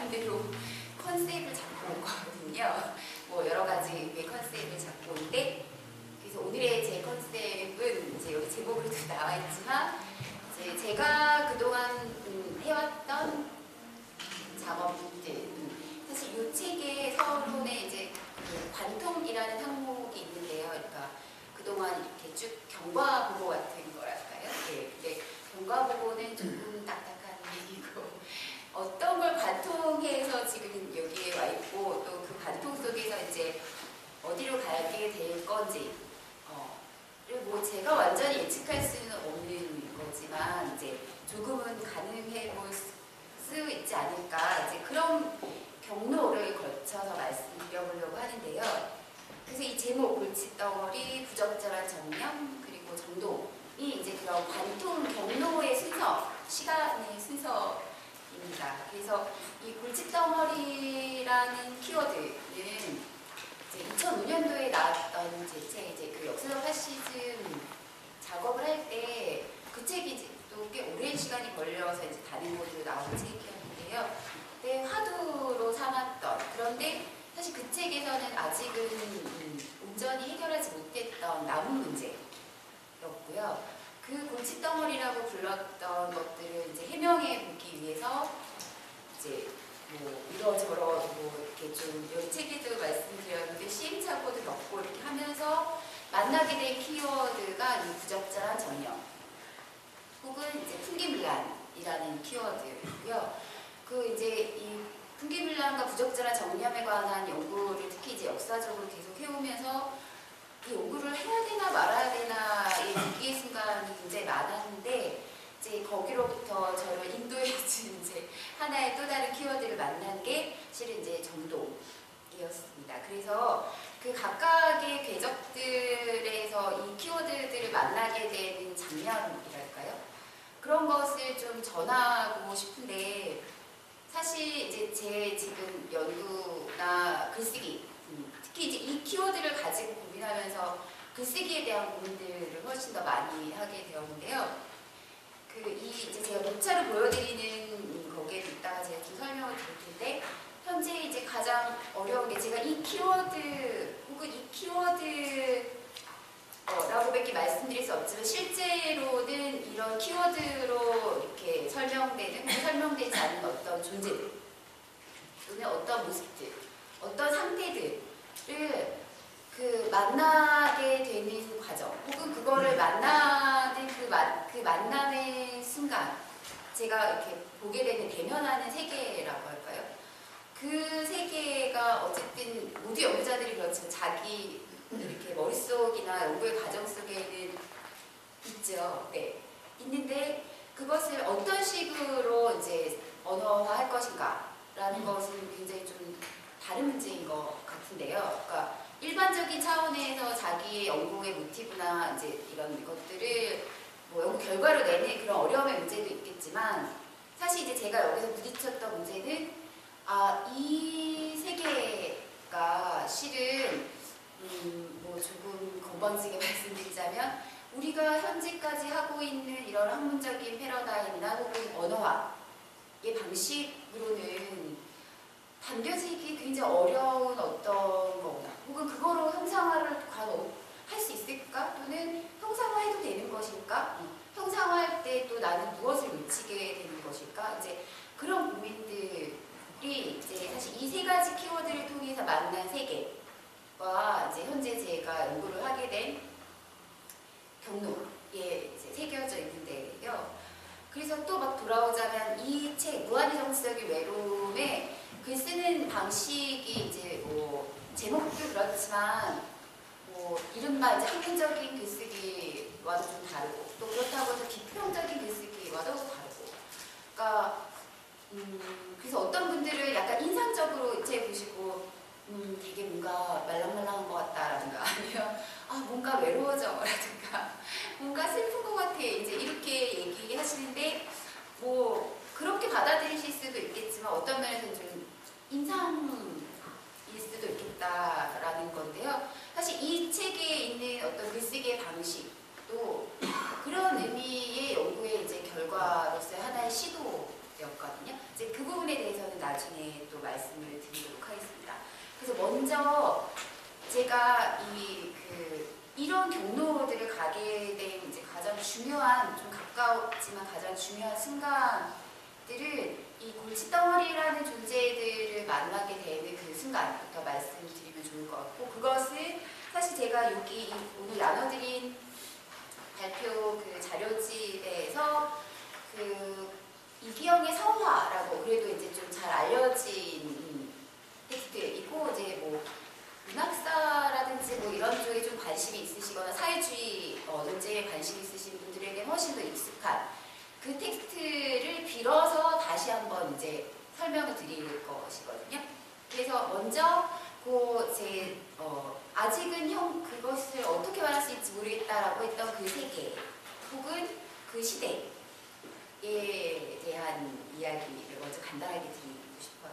나름대로 컨셉을 잡고 온 거거든요. 뭐 여러 가지 컨셉을 잡고 온데, 그래서 오늘의 제 컨셉은 이제 여기 제목으로도 나와 있지만, 이제 제가 그동안 해왔던 작업들, 사실 이 책에 서론에 이제 그 관통이라는 항목이 있는데요. 그러니까 그동안 이렇게 쭉 경과보고 같은 거랄까요? 네, 근데 경과보고는 조금 딱딱한 얘기고, 어떤 걸 관통해서 지금 여기에 와 있고, 또 그 관통 속에서 이제 어디로 가게 될 건지, 그리고 뭐 제가 완전히 예측할 수는 없는 거지만, 이제 조금은 가능해 볼 수 있지 않을까, 이제 그런 경로를 거쳐서 말씀드려보려고 하는데요. 그래서 이 제목, 골칫덩어리, 부적절한 정령, 그리고 정동이 이제 그런 관통 경로의 순서, 시간의 순서입니다. 그래서 이 골칫덩어리라는 키워드는 이제 2005년도에 나왔던 제 책, 이제 그 역사적 파시즘 작업을 할 때 그 책이 또 꽤 오랜 시간이 걸려서 이제 다른 곳으로 나온 책이었는데요. 그때 화두로 삼았던, 그런데 사실 그 책에서는 아직은 온전히 해결하지 못했던 남은 문제였고요. 그 골칫덩어리라고 불렀던 것들을 이제 해명해 보기 위해서 이제 뭐 이러저러 뭐 이렇게 좀 여기 책에도 말씀드렸는데 시행착오도 겪고 이렇게 하면서 만나게 된 키워드가 이 부적절한 정령, 혹은 이제 풍기문란이라는 키워드고요. 그 이제 이 풍기문란과 부적절한 정념에 관한 연구를 특히 이제 역사적으로 계속 해오면서 이 연구를 해야 되나 말아야 되나의 위기의 순간이 굉장히 많았는데, 이제 거기로부터 저를 인도해준 이제 하나의 또 다른 키워드를 만난 게 실은 이제 정동이었습니다. 그래서 그 각각의 궤적들에서 이 키워드들을 만나게 되는 장면이랄까요? 그런 것을 좀 전하고 싶은데, 사실 이제 제 지금 연구나 글쓰기, 특히 이제 이 키워드를 가지고 고민하면서 글쓰기에 대한 고민들을 훨씬 더 많이 하게 되었는데요. 이제 제가 녹차를 보여드리는 거기에 있다가 제가 좀 설명을 드릴 텐데, 현재 이제 가장 어려운 게 제가 이 키워드 혹은 이 키워드 라고밖에 말씀드릴 수 없지만, 실제로는 이런 키워드로 이렇게 설명되지 않는 어떤 존재들 또는 어떤 모습들, 어떤 상태들을 그 만나게 되는 과정, 혹은 그거를 만나는 그 만남의 순간 제가 이렇게 보게 되는 대면하는 세계라고 할까요? 그 세계가 어쨌든 모두 연구자들이 그렇지만 자기 이렇게 머릿속이나 연구의 과정 속에는 있죠. 네. 있는데 그것을 어떤 식으로 이제 언어화할 것인가라는 것은 굉장히 좀 다른 문제인 것 같은데요. 그러니까 일반적인 차원에서 자기의 연구의 모티브나 이제 이런 것들을 뭐 연구 결과로 내는 그런 어려움의 문제도 있겠지만, 사실 이제 제가 여기서 부딪혔던 문제는 이 세계가 실은 뭐 조금 건방지게 말씀드리자면, 우리가 현재까지 하고 있는 이런 학문적인 패러다임이나 혹은 언어화의 방식으로는 담겨지기 굉장히 어려운 어떤 거나, 혹은 그거로 형상화를 과연 할 수 있을까? 또는 형상화해도 되는 것일까? 형상화할 때 또 나는 무엇을 놓치게 되는 것일까? 이제 그런 고민들이 이제 사실 이 세 가지 키워드를 통해서 만난 세계와 이제 현재 제가 연구를 하게 된 경로에 이제 새겨져 있는데요. 그래서 또 막 돌아오자면 이 책 무한히 정치적인 외로움에 글 쓰는 방식이 이제 뭐 제목도 그렇지만 뭐 이른바 이제 학문적인 글쓰기와도 좀 다르고, 또 그렇다고 해서 비평적인 글쓰기와도 다르고, 그러니까 그래서 어떤 분들은 약간 인상적으로 이 책 보시고 되게 뭔가 말랑말랑한 것 같다라든가, 아니면 뭔가 외로워져라든가 뭔가 슬픈 것 같아 이제 이렇게 얘기하시는데, 뭐 그렇게 받아들이실 수도 있겠지만 어떤 면에서는 좀 인상일 수도 있겠다라는 건데요. 사실 이 책에 있는 어떤 글쓰기의 방식도 그런 의미의 연구의 이제 결과로서의 하나의 시도였거든요. 이제 그 부분에 대해서는 나중에 또 말씀을 드리도록 하겠습니다. 그래서 먼저 제가 이런 경로들을 가게 된 이제 가장 중요한, 좀 가까웠지만 가장 중요한 순간들은 이 골칫덩어리라는 존재들을 만나게 되는 그 순간부터 말씀드리면 좋을 것 같고, 그것은 사실 제가 여기 오늘 나눠드린 발표 그 자료집에서 이기영의 성화라고 그래도 이제 좀 잘 알려진 텍스트이고, 이제 뭐 문학사라든지 뭐 이런 쪽에 좀 관심이 있으시거나 사회주의 논쟁에 관심이 있으신 분들에게 훨씬 더 익숙한 그 텍스트를 빌어서 다시 한번 이제 설명을 드릴 것이거든요. 그래서 먼저 아직은 그것을 어떻게 말할 수 있을지 모르겠다라고 했던 그 세계 혹은 그 시대에 대한 이야기를 먼저 간단하게 드리고 싶어요.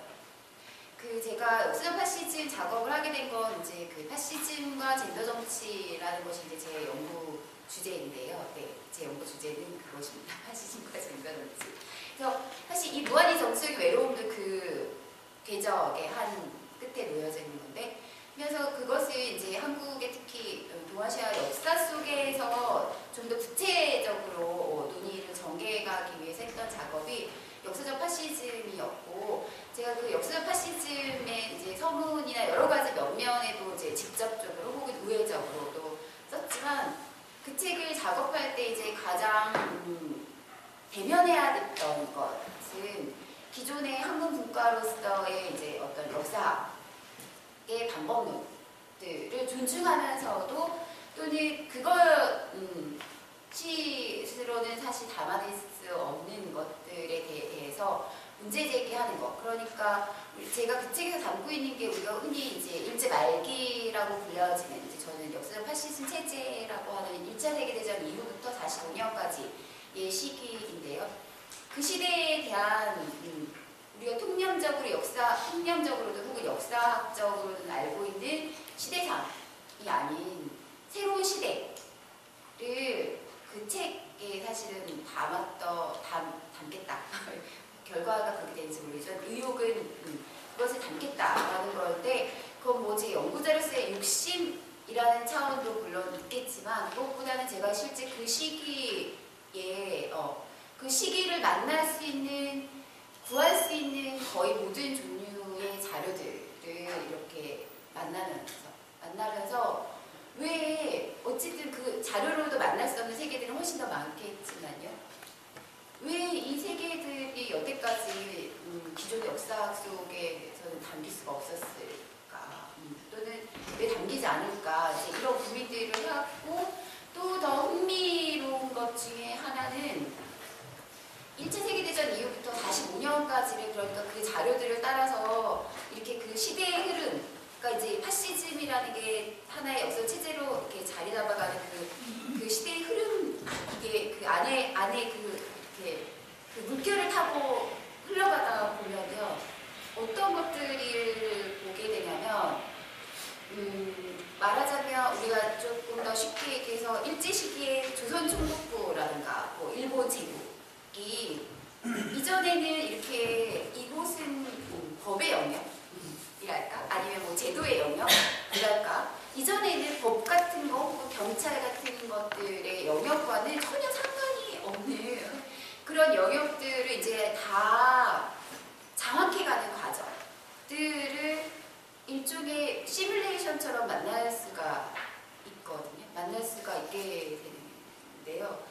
제가 역사적 파시즘 작업을 하게 된 건 이제 그 파시즘과 젠더 정치라는 것이 이제 제 연구 주제인데요. 네, 제 연구 주제는 그것입니다. 파시즘과 젠더 정치. 그래서 사실 이 무한히 정치적인 외로움도 그 궤적의 한 끝에 놓여져 있는 건데, 그래서 그것을 이제 한국의 특히 동아시아 역사 속에서 좀 더 구체적으로 논의를 전개해가기 위해서 했던 작업이 역사적 파시즘이었고, 제가 그 역사적 파시즘의 이제 서문이나 여러 가지 면면에도 이제 직접적으로 혹은 우회적으로도 썼지만, 그 책을 작업할 때 이제 가장 대면해야 됐던 것은 기존의 한국 문과로서의 이제 어떤 역사의 방법론들을 존중하면서도, 또는 그것으로는 사실 담아낼 수 없는 것들에 대해서 문제 제기하는 것. 그러니까 제가 그 책에서 담고 있는 게 우리가 흔히 이제 일제 말기라고 불려지는, 이제 저는 역사적 파시즘 체제라고 하는 1차 세계대전 이후부터 45년까지의 시기인데요. 그 시대에 대한 우리가 통념적으로도 혹은 역사학적으로는 알고 있는 시대상이 아닌 새로운 시대를 그 책에 사실은 담겠다. 결과가 그렇게 되는지 모르겠지만 의욕은 그것을 담겠다라는 건데, 그건 뭐 제 연구자로서의 욕심이라는 차원도 물론 있겠지만, 그것보다는 제가 실제 그 시기에 그 시기를 만날 수 있는, 구할 수 있는 거의 모든 종류의 자료들을 이렇게 만나면서 왜 어쨌든 그 자료로도 만날 수 없는 세계들은 훨씬 더 많겠지만요, 왜 이 세계들이 여태까지 기존의 역사학 속에서는 담길 수가 없었을까, 또는 왜 담기지 않을까, 이제 이런 고민들을 해왔고, 또 더 흥미로운 것 중에 하나는 1차 세계대전 이후부터 45년까지를, 그러니까 그 자료들을 따라서 이렇게 그 시대의 흐름, 그러니까 이제 파시즘이라는 게 하나의 역사 체제로 이렇게 자리 잡아가는 그 시대의 흐름, 이게 그 안에 그 물결을 타고 흘러가다 보면요, 어떤 것들을 보게 되냐면, 말하자면 우리가 조금 더 쉽게 얘기해서 일제 시기의 조선 총독부라든가 뭐 일본 제국이 이전에는 이렇게 이곳은 법의 영역이랄까, 아니면 뭐 제도의 영역이랄까, 이전에는 법 같은 거 혹은 경찰 같은 것들의 영역과는 전혀 상관이 없는 그런 영역들을 이제 다 장악해가는 과정들을 일종의 시뮬레이션처럼 만날 수가 있거든요. 만날 수가 있게 되는데요.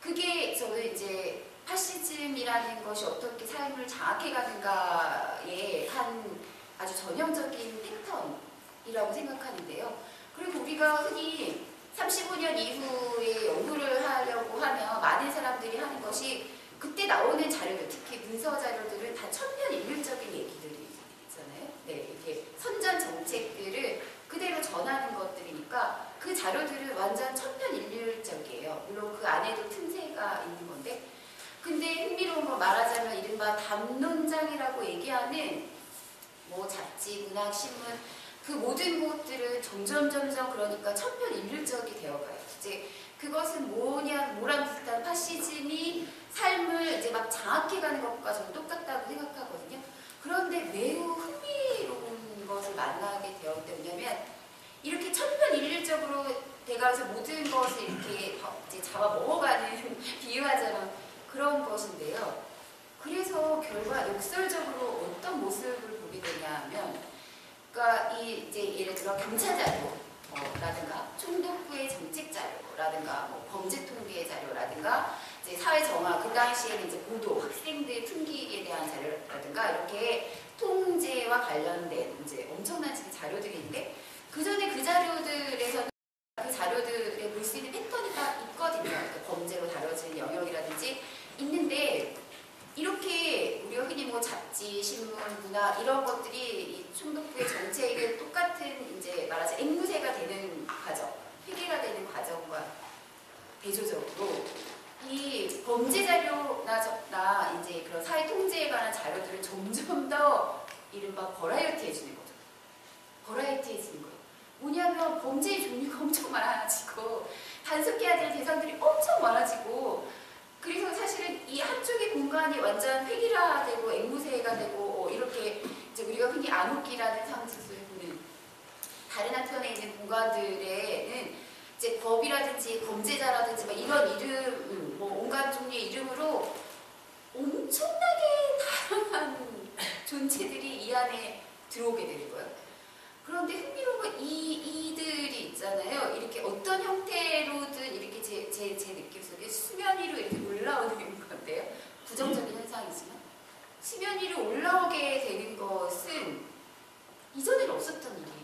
그게 저는 이제 파시즘이라는 것이 어떻게 삶을 장악해가는가의 한 아주 전형적인 패턴이라고 생각하는데요. 그리고 우리가 흔히 35년 이후에 연구를 하려고 하면 많은 사람들이 하는 것이, 그때 나오는 자료들, 특히 문서 자료들은 다 천편일률적인 얘기들이 있잖아요. 네, 이렇게 선전 정책들을 그대로 전하는 것들이니까 그 자료들은 완전 천편일률적이에요. 물론 그 안에도 틈새가 있는 건데, 근데 흥미로운 건 말하자면 이른바 담론장이라고 얘기하는 뭐 잡지, 문학, 신문, 그 모든 것들은 점점 그러니까 천편일률적이 되어가요. 이제 그것은 뭐랑 비슷한 파시즘이 삶을 이제 막 장악해가는 것과 저는 똑같다고 생각하거든요. 그런 개가 그래서 모든 것을 이렇게 이제 잡아 먹어가는 비유하자면 그런 것인데요. 그래서 결과 역설적으로 어떤 모습을 보게 되냐면, 그러니까 이제 예를 들어 경찰 자료라든가 총독부의 정책 자료라든가 뭐 범죄 통계 자료라든가 이제 사회 정화 그 당시에는 이제 보도 학생들 풍기에 대한 자료라든가 이렇게 통제와 관련된 이제 엄청난 자료들이 있는데 그 전에 그 자료들에서는 그 자료들에 볼 수 있는 패턴이 딱 있거든요. 그러니까 범죄로 다뤄지는 영역이라든지 있는데 이렇게 우리가 흔히 뭐 잡지, 신문, 문화 이런 것들이 이 총독부의 정책은 똑같은 이제 말하자면 앵무새가 되는 과정, 회계가 되는 과정과 대조적으로 이 범죄 자료나 이제 그런 사회 통제에 관한 자료들을 점점 더 이른바 버라이어티해지는 거죠. 버라이어티해지는 거예요. 뭐냐면 범죄의 종류가 엄청 많아지고 단속해야 될 대상들이 엄청 많아지고 그래서 사실은 이 한쪽의 공간이 완전 획일화되고 앵무새가 되고 이렇게 이제 우리가 흔히 암흑기라는 상징을 보는 다른 한편에 있는 공간들에는 이제 법이라든지 범죄자라든지 막 이런 이름, 뭐 온갖 종류의 이름으로 엄청나게 다양한 존재들이 이 안에 들어오게 되는 거예요. 그런데 흥미로운 건 이들이 있잖아요. 이렇게 어떤 형태로든 이렇게 제 느낌 속에 수면 위로 이렇게 올라오는 건데요. 부정적인 현상이지만 수면 위로 올라오게 되는 것은 이전에는 없었던 일이에요.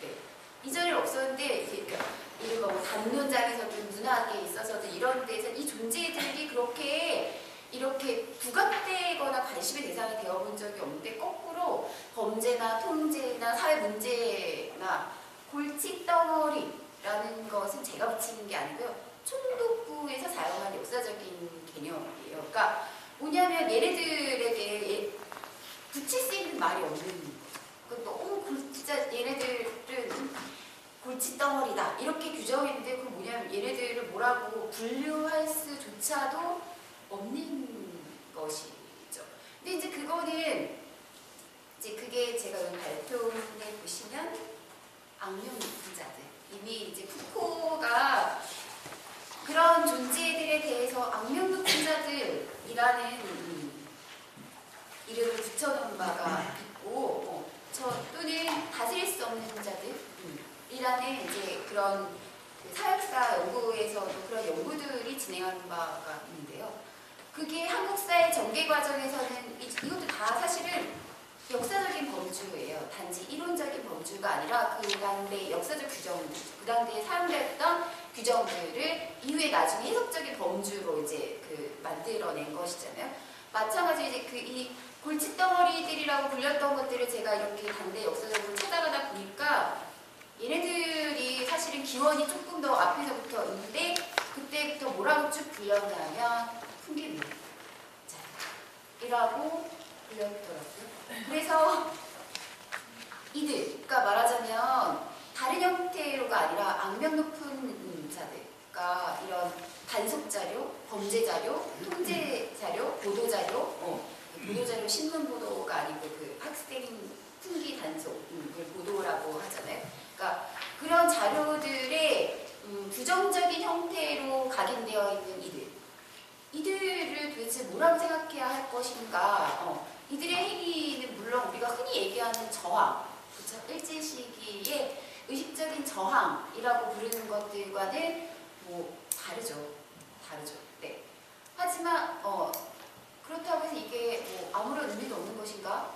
네. 이전에는 없었는데 그러니까 이른바 뭐 담론장에서든 문학에 있어서든 이런 데서 이 존재들이 그렇게 이렇게 부각되거나 관심의 대상이 되어본 적이 없는데 거꾸로 범죄나 통제나 사회 문제나 골칫덩어리라는 것은 제가 붙이는 게 아니고요. 총독부에서 사용한 역사적인 개념이에요. 그러니까 뭐냐면 얘네들에게 붙일 수 있는 말이 없는 거죠. 그러니까 너무 진짜 얘네들은 골칫덩어리다 이렇게 규정했는데 그 뭐냐면 얘네들을 뭐라고 분류할 수조차도 없는 것이죠. 근데 이제 그거는 이제 그게 제가 여기 발표문에 보시면 악명 높은 자들 이미 이제 푸코가 그런 존재들에 대해서 악명 높은 자들이라는 이름을 붙여놓은 바가 있고 또는 다스릴 수 없는 자들이라는 이제 그런 그 사역사 연구에서도 그런 연구들이 진행하는 바가 있는데요. 그게 한국사의 전개 과정에서는 이것도 다 사실은 역사적인 범주예요. 단지 이론적인 범주가 아니라 그 당대의 역사적 규정들, 그 당대에 사용되었던 규정들을 이후에 나중에 해석적인 범주로 이제 그 만들어낸 것이잖아요. 마찬가지로 이제 그 이 골칫덩어리들이라고 불렸던 것들을 제가 이렇게 당대 역사적으로 찾아가다 보니까 얘네들이 사실은 기원이 조금 더 앞에서부터 있는데 그때부터 뭐라고 쭉 불렸냐면 풍기문자이라고 불렸더라고요. 그래서 이들, 그러니까 말하자면 다른 형태로가 아니라 악명 높은 자들, 그러니까 이런 단속 자료, 범죄 자료, 통제 자료, 보도 자료, 보도 자료 신문 보도가 아니고 그 학생 풍기 단속을 보도라고 하잖아요. 그러니까 그런 자료들의 부정적인 형태로 각인되어 있는 이들을 도대체 뭐라고 생각해야 할 것인가? 이들의 행위는 물론 우리가 흔히 얘기하는 저항, 그렇죠? 일제시기의 의식적인 저항이라고 부르는 것들과는 뭐 다르죠. 네. 하지만 그렇다고 해서 이게 뭐 아무런 의미도 없는 것인가?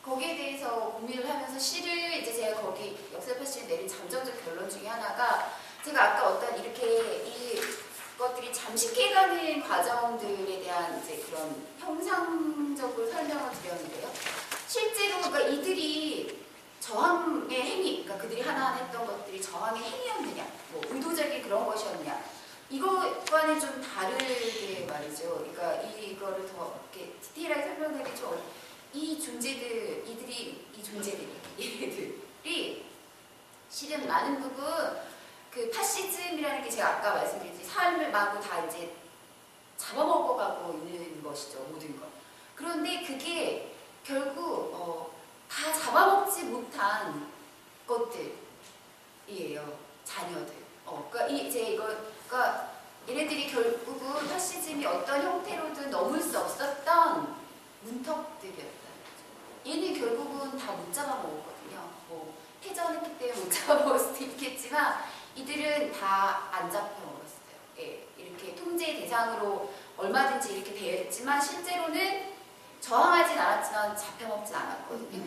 거기에 대해서 고민을 하면서 실을 이제 제가 거기 역사 패시를 내린 잠정적 결론 중에 하나가 제가 아까 어떤 이렇게 이 것들이 잠식해가는 과정들에 대한 이제 그런 형상적으로 설명을 드렸는데요. 실제로 그러니까 이들이 저항의 행위, 그러니까 그들이 하나하나 했던 것들이 저항의 행위였느냐, 뭐 의도적인 그런 것이었느냐, 이것과는 좀 다르게 말이죠. 그러니까 이거를 더 이렇게 디테일하게 설명하기 좀 이 존재들이 실은 많은 부분 그 파시즘이라는 게 제가 아까 말씀드렸듯이 삶을 마구 다 이제 잡아먹어가고 있는 것이죠. 모든 것. 그런데 그게 결국 다 잡아먹지 못한 것들이에요. 자녀들. 이들은 다 안 잡혀먹었어요. 예, 이렇게 통제 대상으로 얼마든지 이렇게 되어 있지만 실제로는 저항하진 않았지만 잡혀먹진 않았거든요.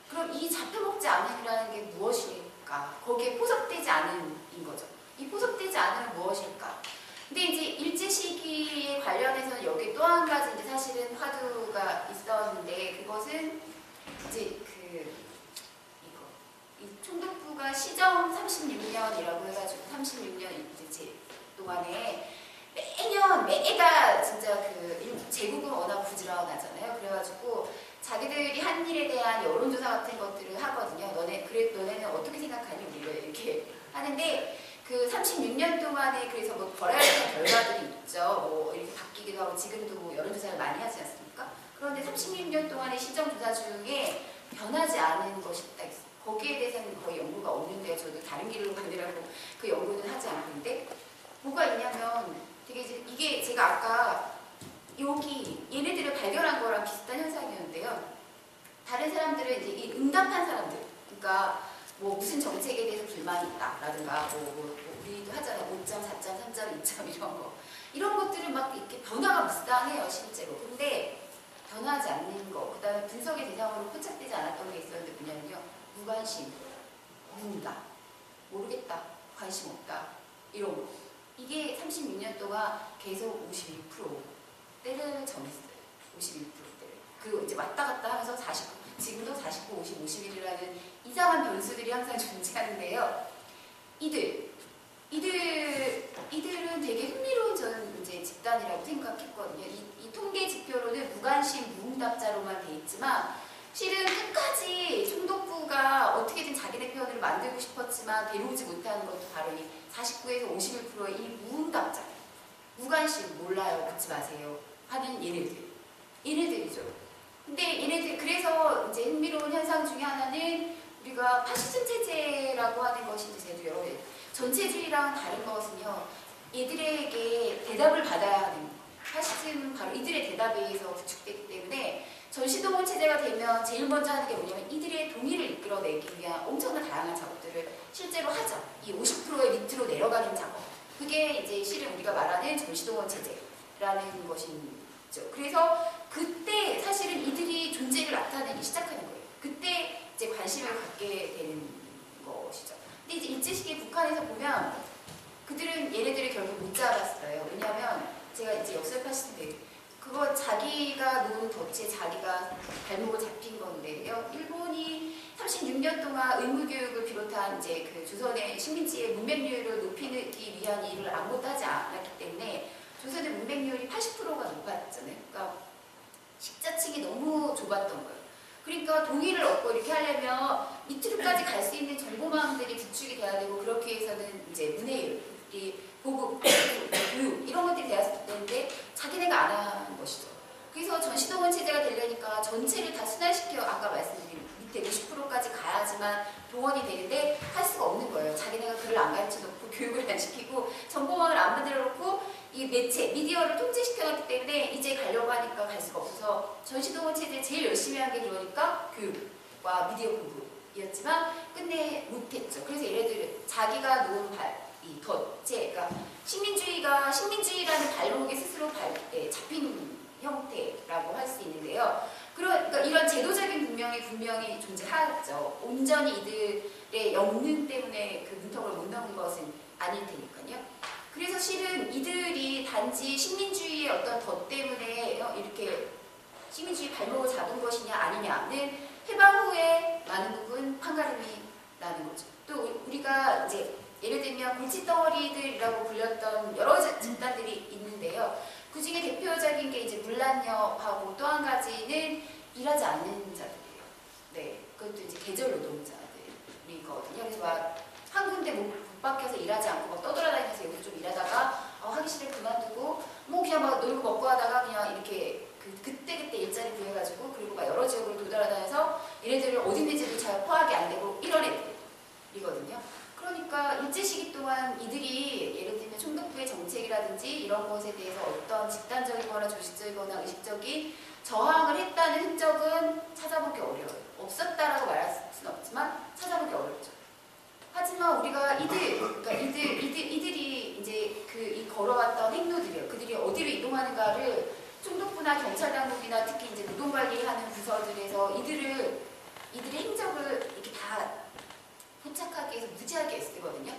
그럼 이 잡혀먹지 않음이라는 게 무엇일까? 거기에 포섭되지 않음인 거죠. 이 포섭되지 않음은 무엇일까? 근데 이제 일제 시기에 관련해서는 여기 또 한 가지 이제 사실은 화두가 있었는데 그것은 이제 이 총독부가 시정 36년이라고 해가지고 36년 이제 동안에 매달 진짜 제국은 워낙 부지런하잖아요. 그래가지고 자기들이 한 일에 대한 여론조사 같은 것들을 하거든요. 너네는 어떻게 생각하니? 우리가 이렇게 하는데 그 36년 동안에 그래서 뭐 벌어야 되는 결과들이 있죠. 뭐 이렇게 바뀌기도 하고 지금도 뭐 여론조사를 많이 하지 않습니까? 그런데 36년 동안의 시정조사 중에 변하지 않은 것이 딱 있어요. 거기에 대해서는 거의 연구가 없는데요. 저도 다른 길로 가느라고 그 연구는 하지 않는데 뭐가 있냐면 되게 이게 제가 아까 여기 얘네들을 발견한 거랑 비슷한 현상이었는데요. 다른 사람들은 이제 이 응답한 사람들, 그러니까 뭐 무슨 정책에 대해서 불만이 있다라든가 뭐 우리도 하잖아요. 5점, 4점, 3점, 2점 이런 것들은 막 이렇게 변화가 무쌍해요 실제로. 근데 변화하지 않는 거, 그다음에 분석의 대상으로 포착되지 않았던 게 있었는데 뭐냐면요. 무관심, 무응답, 모르겠다, 관심 없다 이런 거. 이게 36년 동안 계속 51%대를 점했어요. 51%대를. 그 이제 왔다 갔다 하면서 49, 지금도 49, 50, 51이라는 이상한 변수들이 항상 존재하는데요. 이들은 되게 흥미로운 저는 이제 집단이라고 생각했거든요. 이 통계 지표로는 무관심, 무응답자로만 돼 있지만 실은 끝까지 총독부가 어떻게든 자기네 편을 만들고 싶었지만 데려오지 못하는 것도 바로 이 49에서 51%의 이 무응답자, 무관심, 몰라요, 묻지 마세요 하는 얘네들이죠. 근데 얘네들 그래서 이제 흥미로운 현상 중에 하나는 우리가 파시즘 체제라고 하는 것이 이제 제도요. 전체주의랑 다른 것은요. 얘들에게 대답을 받아야 하는 파시즘은 바로 이들의 대답에 의해서 구축되기 때문에 전시동원 체제가 되면 제일 먼저 하는 게 뭐냐면 이들의 동의를 이끌어내기 위한 엄청난 다양한 작업들을 실제로 하죠. 이 50%의 밑으로 내려가는 작업. 그게 이제 실은 우리가 말하는 전시동원 체제라는 것이죠. 그래서 그때 사실은 이들이 존재를 나타내기 시작하는 거예요. 그때 이제 관심을 갖게 되는 것이죠. 근데 이제 일제 시기에 북한에서 보면 그들은 얘네들을 결국 못 잡았어요. 왜냐하면 제가 이제 역설파시인데 그거 자기가 놓은 덫에 자기가 발목을 잡힌 건데요. 일본이 36년 동안 의무교육을 비롯한 이제 그 조선의 식민지의 문맹률을 높이기 위한 일을 아무것도 하지 않았기 때문에 조선의 문맹률이 80%가 높았잖아요. 그러니까 식자층이 너무 좁았던 거예요. 그러니까 동의를 얻고 이렇게 하려면 밑으로까지 갈 수 있는 정보망들이 구축이 돼야 되고 그렇게 해서는 이제 문해율, 보급, 교육 이런 것들이 되었을 때인데 자기네가 안 하는 것이죠. 그래서 전시동원 체제가 되려니까 전체를 다 순환시켜 아까 말씀드린 밑에 50%까지 가야지만 동원이 되는데 할 수가 없는 거예요. 자기네가 글을 안 가르쳐놓고 교육을 안 시키고 정보망을 안 만들어놓고 이 매체, 미디어를 통제시켜놨기 때문에 이제 가려고 하니까 갈 수가 없어서 전시동원 체제 제일 열심히 한 게 그러니까 교육과 미디어 공부였지만 끝내 못했죠. 그래서 얘네들은 자기가 놓은 이 덫에, 그러니까 식민주의라는 발목에 스스로 잡힌 형태라고 할 수 있는데요. 그러니까 이런 제도적인 분명히 존재하죠. 온전히 이들의 영능 때문에 그 문턱을 못 넘은 것은 아닐 테니까요. 그래서 실은 이들이 단지 식민주의의 어떤 덫 때문에 이렇게 식민주의 발목을 잡은 것이냐 아니냐는 해방 후에 많은 부분 판가름이 나는 거죠. 또 우리가 이제 예를 들면 골칫덩어리들이라고 불렸던 여러 집단들이 있는데요. 그 중에 대표적인 게 이제 물란여하고 또 한 가지는 일하지 않는 자들이에요. 네, 그것도 이제 계절 노동자들이거든요. 그래서 막 한 군데 못 박혀서 일하지 않고 막 떠돌아다니면서 여기 좀 일하다가 하기 싫으면 그만두고 뭐 그냥 막 놀고 먹고 하다가 그냥 이렇게 그때그때 일자리 구해가지고 그리고 막 여러 지역으로 돌아다녀서 얘네들을 어딘지도 잘 파악이 안 되고 이런 애들이거든요. 그러니까 일제 시기 동안 이들이 예를 들면 총독부의 정책이라든지 이런 것에 대해서 어떤 집단적이거나 조직적이거나 의식적인 저항을 했다는 흔적은 찾아보기 어려워요. 없었다라고 말할 수는 없지만 찾아보기 어렵죠. 하지만 하지만 우리가 이들이 이제 이 걸어왔던 행로들이요. 그들이 어디로 이동하는가를 총독부나 경찰 당국이나 특히 이제 노동관리하는 부서들에서 이들의 행적을 이렇게 다 포착하기 위해서 무지하게 애쓰거든요.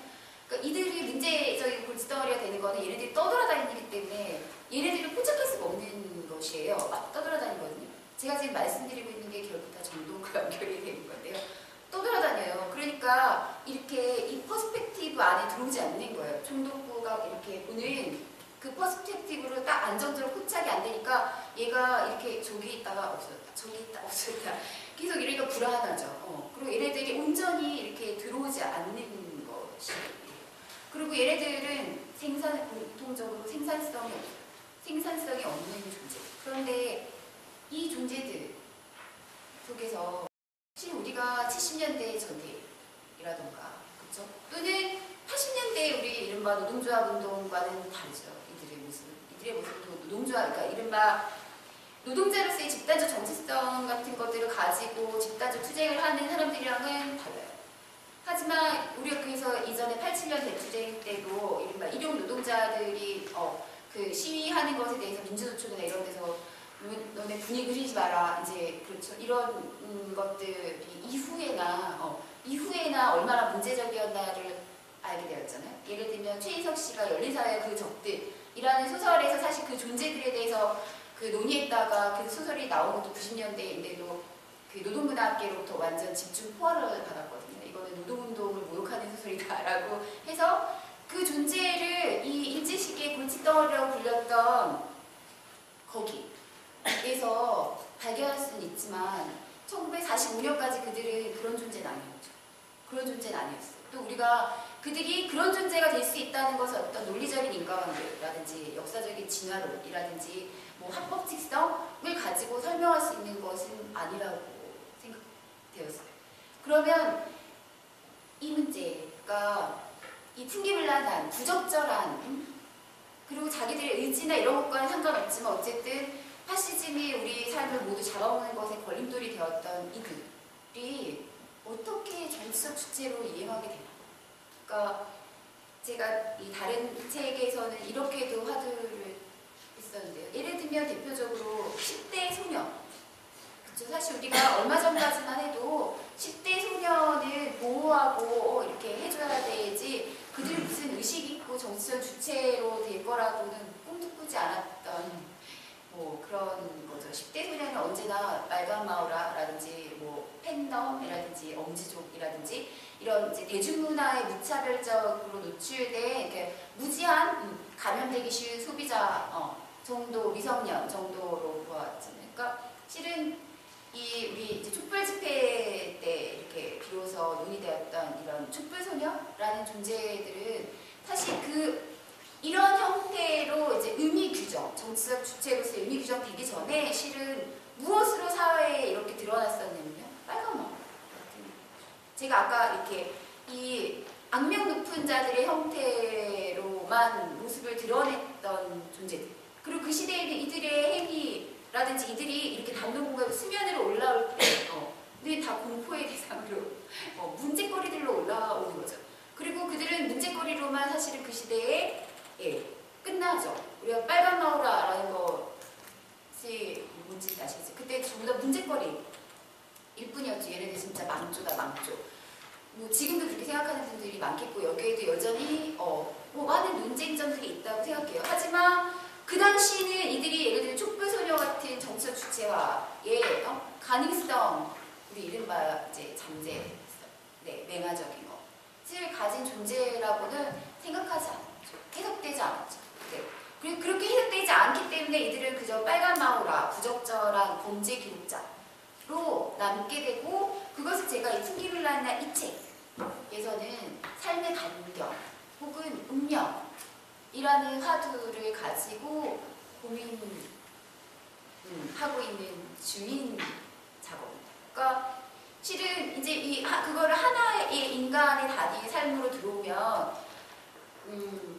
그러니까 이들이 문제적인 골칫덩어리가 되는 거는 얘네들이 떠돌아다니기 때문에 얘네들을 포착할 수가 없는 것이에요. 막 떠돌아다니거든요. 제가 지금 말씀드리고 있는 게 결국 다 정동과 연결이 되는 건데요. 떠돌아다녀요. 그러니까 이렇게 이 퍼스펙티브 안에 들어오지 않는 거예요. 총독부가 이렇게 보는 그 퍼스펙티브로 딱 안정적으로 포착이 안 되니까 얘가 이렇게 저기 있다가 없어졌다. 저기 있다 없어졌다. 계속 이러니까 불안하죠. 그리고 얘네들이 온전히 이렇게 들어오지 않는 것이에요. 그리고 얘네들은 공통적으로 생산성이 없는 존재. 그런데 이 존재들 속에서 사실 우리가 70년대 전대라던가 그렇죠? 또는 80년대 우리 이른바 노동조합 운동과는 다르죠. 이들의 모습도 노동조합, 그러니까 이른바 노동자로서의 집단적 정체성 같은 것들을 가지고 집단적 투쟁을 하는 사람들이랑은 달라요. 하지만 우리가 그래서 이전에 87년 대투쟁 때도 이른바 일용 노동자들이 그 시위하는 것에 대해서 민주노총이나 이런 데서 너네 분위기 흐리지 마라. 이제 그렇죠. 이런 것들이 이후에나 얼마나 문제적이었나를 알게 되었잖아요. 예를 들면 최인석 씨가 열린사회의 그 적들이라는 소설에서 사실 그 존재들에 대해서 그 논의했다가 그 소설이 나온 것도 90년대인데도 그 노동문화학계로부터 완전 집중 포화를 받았거든요. 이거는 노동운동을 모욕하는 소설이다라고 해서 그 존재를 이 일제시기의 골칫덩어리라고 불렸던 거기에서 발견할 수는 있지만 1945년까지 그들은 그런 존재는 아니었죠. 그런 존재는 아니었어요. 또 우리가 그들이 그런 존재가 될 수 있다는 것은 어떤 논리적인 인과관계라든지 역사적인 진화론이라든지 뭐 합법 직성을 가지고 설명할 수 있는 것은 아니라고 생각되었어요. 그러면 이 문제가 이 풍기불란한 부적절한 그리고 자기들의 의지나 이런 것과는 상관없지만 어쨌든 파시즘이 우리 삶을 모두 잡아먹는 것에 걸림돌이 되었던 이들이 어떻게 정치적 주체로 이행하게 되나. 그러니까 제가 이 다른 책에서는 이렇게도 화두를 했었는데요. 예를 들면 대표적으로 10대 소년. 그렇죠. 사실 우리가 얼마 전까지만 해도 10대 소년을 보호하고 이렇게 해줘야 되지 그들이 무슨 의식 있고 정치적 주체로 될 거라고는 꿈도 꾸지 않았던 뭐 그런 거죠. 10대 소년은 언제나 빨간마우라라든지 뭐 팬덤이라든지 엄지족이라든지 이런 이제 대중문화에 무차별적으로 노출된 이렇게 무지한 감염되기 쉬운 소비자 정도 미성년 정도로 보았잖아요. 그러니까 실은 우리 이제 촛불 집회 때 이렇게 비로소 논의되었던 이런 촛불 소녀라는 존재들은 사실 이런 형태로 이제 의미 규정, 정치적 주체로서의 의미 규정 되기 전에 실은 무엇으로 사회에 이렇게 드러났었냐면요. 빨간망. 제가 아까 이렇게 이 악명 높은 자들의 형태로만 모습을 드러냈던 존재들. 그리고 그 시대에는 이들의 행위라든지 이들이 이렇게 담론 공간에 수면으로 올라올 때, 다 공포의 대상으로 문제거리들로 올라오는 거죠. 그리고 그들은 문제거리로만 사실은 그 시대에 끝나죠. 우리가 빨간 마우라라는 것이 뭔지 아시겠어요? 그때 전부 다 문제거리일 뿐이었죠. 얘네들 진짜 망조다, 망조. 뭐 지금도 그렇게 생각하는 분들이 많겠고 여기에도 여전히 뭐 많은 논쟁점들이 있다고 생각해요. 하지만 그 당시에는 이들이 예를 들면 촛불소녀 같은 정치적 주체화의 가능성, 우리 이른바 이제 잠재, 맹아적인 것을 가진 존재라고는 생각하지 않았죠. 해석되지 않았죠. 그리고 그렇게 해석되지 않기 때문에 이들은 그저 빨간 마우라, 부적절한 범죄 기록자로 남게 되고 그것을 제가 이 풍기불란한 이 책에서는 삶의 단경 혹은 운명이라는 화두를 가지고 고민하고 있는 중인 작업입니다. 그러니까 실은 이제 그거를 하나의 인간의 단위의 삶으로 들어오면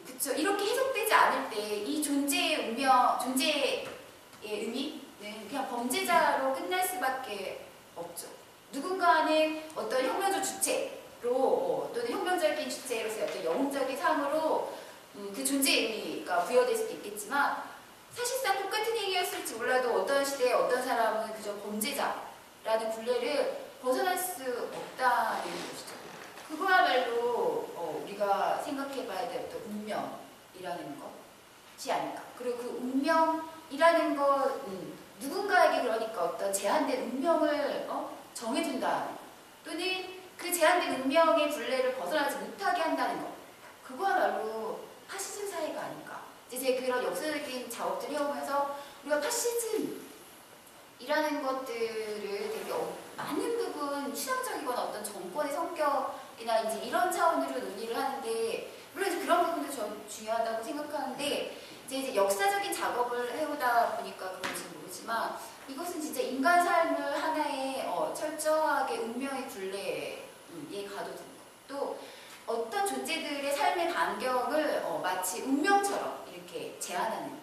그쵸. 이렇게 해석되지 않을 때 이 존재의 존재의 의미는 그냥 범죄자로 끝날 수밖에 없죠. 누군가는 어떤 혁명적 주체, 또는 혁명적인 주체로서의 어떤 영웅적인 삶으로 그 존재의 의미가 부여될 수도 있겠지만 사실상 똑같은 얘기였을지 몰라도 어떤 시대에 어떤 사람은 그저 범죄자라는 굴레를 벗어날 수 없다는 것이죠. 그거야말로 우리가 생각해봐야 될 어떤 운명이라는 것이 아닐까. 그리고 그 운명이라는 것 누군가에게 그러니까 어떤 제한된 운명을 정해준다. 또는 그 제한된 운명의 굴레를 벗어나지 못하게 한다는 것. 그거야말로 파시즘 사회가 아닌가. 이제 제가 그런 역사적인 작업들을 해오면서 우리가 파시즘이라는 것들을 되게 많은 부분 추상적이거나 어떤 정권의 성격이나 이제 이런 차원으로 논의를 하는데 물론 이제 그런 부분도 전 중요하다고 생각하는데 이제 역사적인 작업을 해오다 보니까 그런지 모르지만 이것은 진짜 인간 삶을 하나의 철저하게 운명의 굴레에 가둬두는 것. 또 어떤 존재들의 삶의 반경을 마치 운명처럼 이렇게 제한하는 것.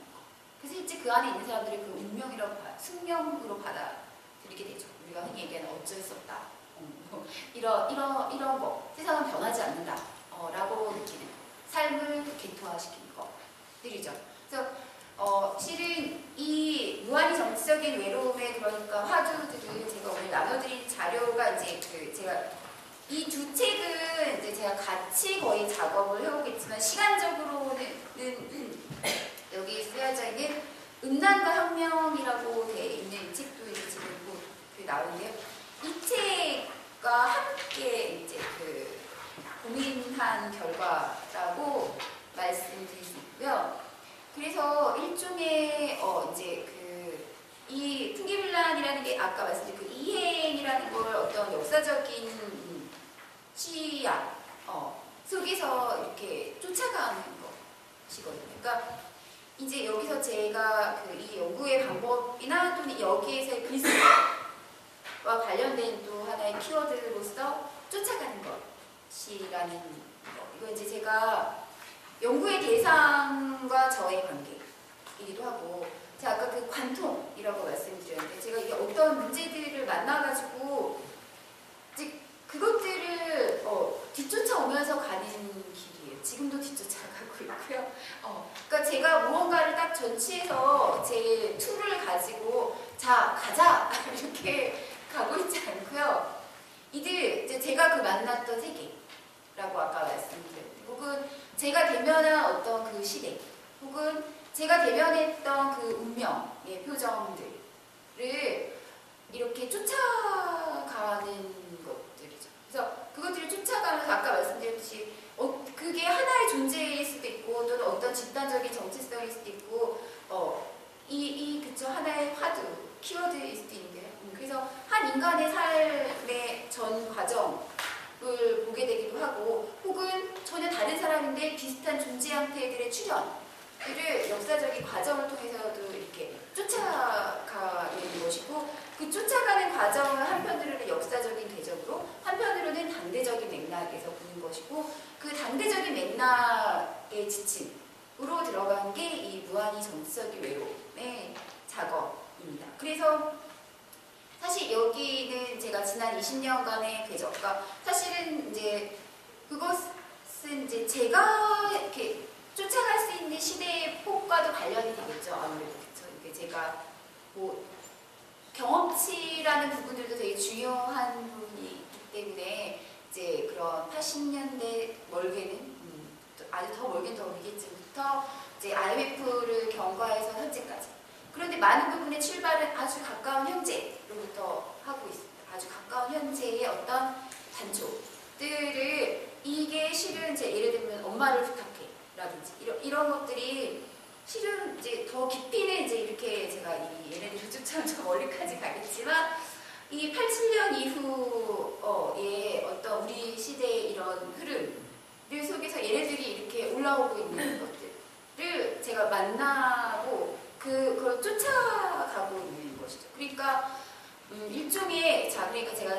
그래서 실제 그 안에 있는 사람들이 그 운명이라고 숙명으로 받아들이게 되죠. 우리가 흔히 얘기하는 어쩔 수 없다. 이런 거. 세상은 변하지 않는다. 라고 느끼는 거. 삶을 개토화시키는 것들이죠. 그래서 실은 이 무한히 정치적인 외로움의 그러니까 화두들을 제가 오늘 나눠드린 자료가 이제 제가 이 두 책은 이제 제가 같이 거의 작업을 해오겠지만 시간적으로는 여기 쓰여져 있는 음란과 혁명이라고 되어 있는 이 책도 이제 지금 나오는데요. 이 책과 함께 이제 고민한 결과라고 말씀드릴 수 있고요. 그래서 일종의 이제 이 풍기문란이라는 게 아까 말씀드린 그 이행이라는 걸 어떤 역사적인 취약 속에서 이렇게 쫓아가는 것이거든요. 그러니까 이제 여기서 제가 이 연구의 방법이나 또는 여기에서의 글쓰기와 관련된 또 하나의 키워드로서 쫓아가는 것이라는 거. 이거 이제 제가 연구의 대상과 저의 관계이기도 하고 제가 아까 그 관통이라고 말씀드렸는데 제가 이게 어떤 문제들을 만나가지고 이제 그것들을 뒤쫓아오면서 가는 길이에요. 지금도 뒤쫓아가고 있고요. 그러니까 제가 무언가를 딱 전치해서 제 툴을 가지고 자 가자 이렇게 가고 있지 않고요. 이제 제가 만났던 세계라고 아까 말씀드렸는데 혹은 제가 대면한 어떤 그 시대 혹은 제가 대면했던 그 운명의 표정들을 이렇게 쫓아가는 것들이죠. 그래서 그것들을 쫓아가면서 아까 말씀드렸듯이 그게 하나의 존재일 수도 있고 또는 어떤 집단적인 정체성일 수도 있고 그쵸 하나의 화두, 키워드일 수도 있는데요. 그래서 한 인간의 삶의 전 과정을 보게 되기도 하고 혹은 전혀 다른 사람인데 비슷한 존재 형태들의 출현들을 역사적인 과정을 통해서도 이렇게 쫓아가는 것이고 그 쫓아가는 과정을 한편으로는 역사적인 궤적으로 한편으로는 당대적인 맥락에서 보는 것이고 그 당대적인 맥락의 지침으로 들어간 게 이 무한히 정치적인 외로움의 작업입니다. 그래서 사실 여기는 제가 지난 20년간의 궤적과 사실은 이제 그것은 이제 제가 이렇게 쫓아갈 수 있는 시대의 폭과도 관련이 되겠죠. 아무래도 그렇죠. 이게 제가 경험치라는 부분들도 되게 중요한 부분이 있기 때문에 이제 그런 80년대 멀게는 아주 더 멀게는 더 멀겠지부터 이제 IMF를 경과해서 현재까지. 그런데 많은 부분의 출발은 아주 가까운 현재로부터 하고 있습니다. 아주 가까운 현재의 어떤 단초들을 이게 실은 예를 들면 엄마를 부탁해라든지 이런 것들이 실은 이제 더 깊이는 이제 이렇게 제가 이 얘네들을 쫓아오면서 멀리까지 가겠지만 이 87년 이후의 어떤 우리 시대의 이런 흐름을 속에서 얘네들이 이렇게 올라오고 있는 것들을 제가 만나고 그걸 쫓아가고 있는 것이죠. 그러니까 일종의 그러니까 제가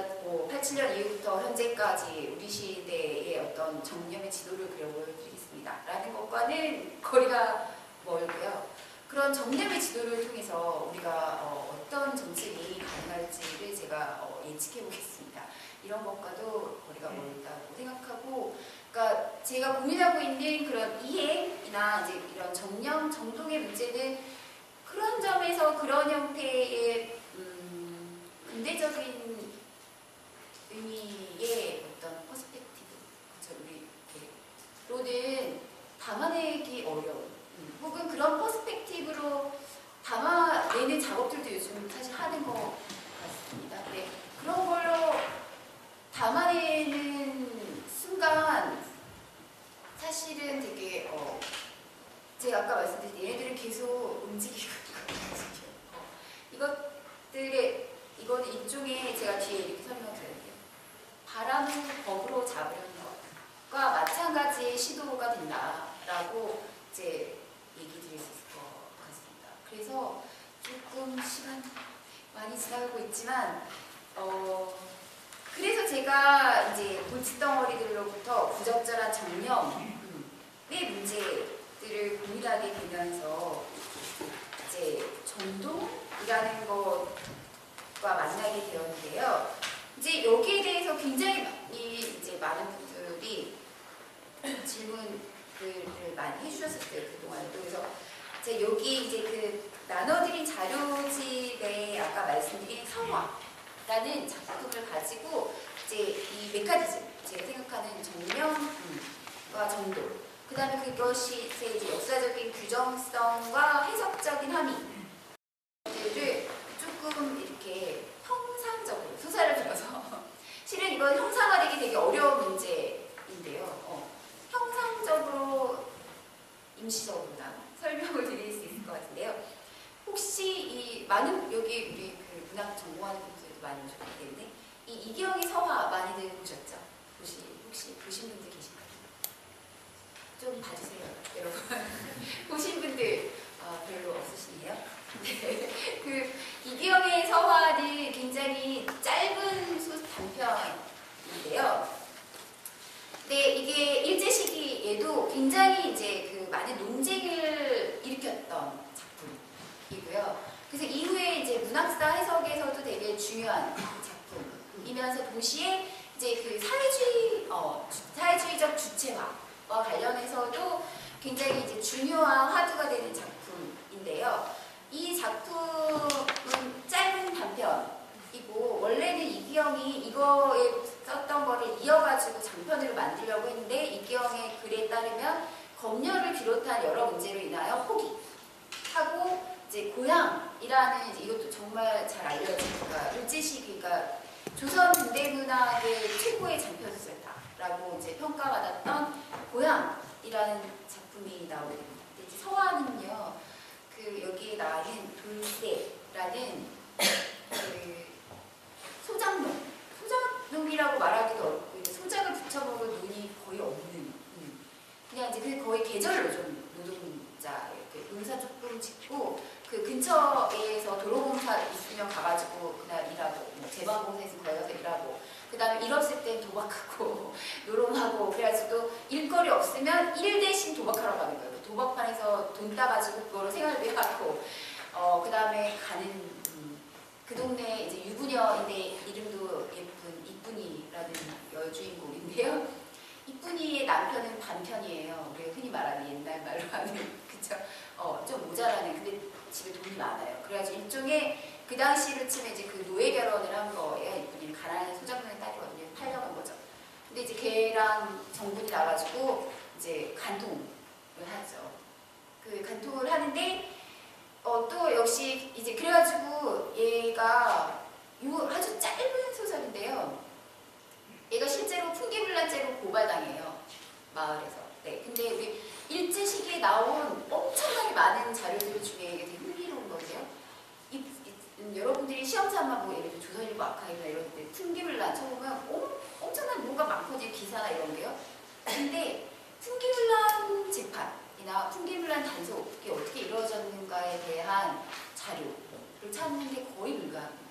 87년 이후부터 현재까지 우리 시대의 어떤 정념의 지도를 그려보여드리겠습니다. 라는 것과는 거리가 멀고요. 그런 정념의 지도를 통해서 우리가 어떤 정책이 가능할지를 제가 제가 예측해 보겠습니다. 이런 것과도 거리가 멀다고 생각하고, 그러니까 제가 고민하고 있는 그런 이행이나 이제 이런 정령, 정동의 문제는 그런 점에서 그런 형태의 근대적인 의미의 어떤 퍼스펙티브, 그렇죠? 우리로는 담아내기 어려운, 혹은 그런 퍼스펙티브로 담아내는 작업들도 요즘 사실 하는 것 같습니다. 네, 그런 걸로 담아내는 순간 사실은 되게 제가 아까 말씀드린 얘네들은 계속 움직이고 있거든요. 이거는 일종의 제가 뒤에 이렇게 설명드릴게요. 바람을 법으로 잡으려는 것과 마찬가지의 시도가 된다라고 이제 얘기 드릴 수 있을 것 같습니다. 그래서 조금 시간 많이 지나가고 있지만 그래서 제가 이제 골칫덩어리들로부터 부적절한 정령의 문제들을 고민하게 되면서 이제 정동이라는 것과 만나게 되었는데요. 이제 여기에 대해서 굉장히 많이 이제 많은 분들이 질문들을 많이 해주셨었어요, 그동안에도. 그래서 제가 여기 이제 그 나눠드린 자료집에 아까 말씀드린 성화라는 작품을 가지고 이제 이 메커니즘, 제가 생각하는 정령과 정도, 그 다음에 그것이 이제 역사적인 규정성과 해석적인 함의들을 조금 이렇게 형상적으로 소사를 들어서 실은 이건 형상화되기 되게 어려운 문제인데요. 형상적으로 임시적으로나 설명을 드릴 수 있을 것 같은데요. 혹시 이 많은 여기 우리 그 문학 전공하는 분들도 많이 오셨기 때문에 이 이경의 서화 많이들 보셨죠? 혹시 보신 분들 계신가요? 좀 봐주세요, 여러분. 보신 분들 별로 없으시네요. 네. 그 이경의 서화는 굉장히 짧은 단편인데요. 네, 이게 일제 시기에도 굉장히 이제 그 많은 논쟁을 일으켰던 작품이고요. 그래서 이후에 이제 문학사 해석에서도 되게 중요한 작품이면서 동시에 이제 그 사회주의적 주체화와 관련해서도 굉장히 이제 중요한 화두가 되는 작품인데요. 이 작품은 짧은 단편이고 원래는 이기영이 이거에 썼던 거를 이어가지고 장편으로 만들려고 했는데 이기영의 글에 따르면 검열을 비롯한 여러 문제로 인하여 포기하고 이제 고향이라는 이것도 정말 잘 알려진 일제시기가 조선 근대문학의 최고의 장편소설가라고 이제 평가받았던 고향이라는 작품이 나오게 됩니다. 이제 서화는요, 그 여기에 나와있는 돌쇠라는 그 소작농이라고 말하기도 어렵고 소작을 붙여먹을 눈이 거의 없는 그냥 이제 그 거의 계절로 좀 노동자 이렇게 농사 조금 짓고 그 근처에서 도로공사 있으면 가가지고 그날 일하고 제방공사 있으면 거기 가서 일하고 그 다음에 일 없을 땐 도박하고 노름하고 그래가지고 또 일거리 없으면 일 대신 도박하러 가는 거예요. 도박판에서 돈 따가지고 그거로 생활비 하고 그 다음에 가는 그 동네 이제 유부녀인데 이름도 예쁜 이쁜이라는 여주인공인데요. 이쁜이의 남편은 반편이에요. 우리가 흔히 말하는 옛날 말로 하는 그쵸? 좀 모자라는 근데 집에 돈이 많아요. 그래가지고 일종의 그 당시로 치면 이제 그 노예 결혼을 한 거예요. 이쁜이는 가난한 소작농의 딸이거든요. 팔려간 거죠. 근데 이제 걔랑 정분이 나가지고 이제 간통을 하죠. 그 간통을 하는데 또 역시 이제 그래가지고 얘가 아주 짧은 소설인데요. 얘가 실제로 풍기불란죄로 고발당해요. 마을에서. 네. 근데 우리 일제 시기에 나온 엄청나게 많은 자료들 중에 이게 되게 흥미로운 건데요. 여러분들이 시험 삼아 뭐 예를 들어 조선일보 아카이브나 이런 데 풍기불란 쳐보면 엄청난 뭔가 많거든요. 기사나 이런 게요. 근데 풍기불란 재판이나 풍기불란 단속이 어떻게 이루어졌는가에 대한 자료를 찾는 게 거의 불가합니다.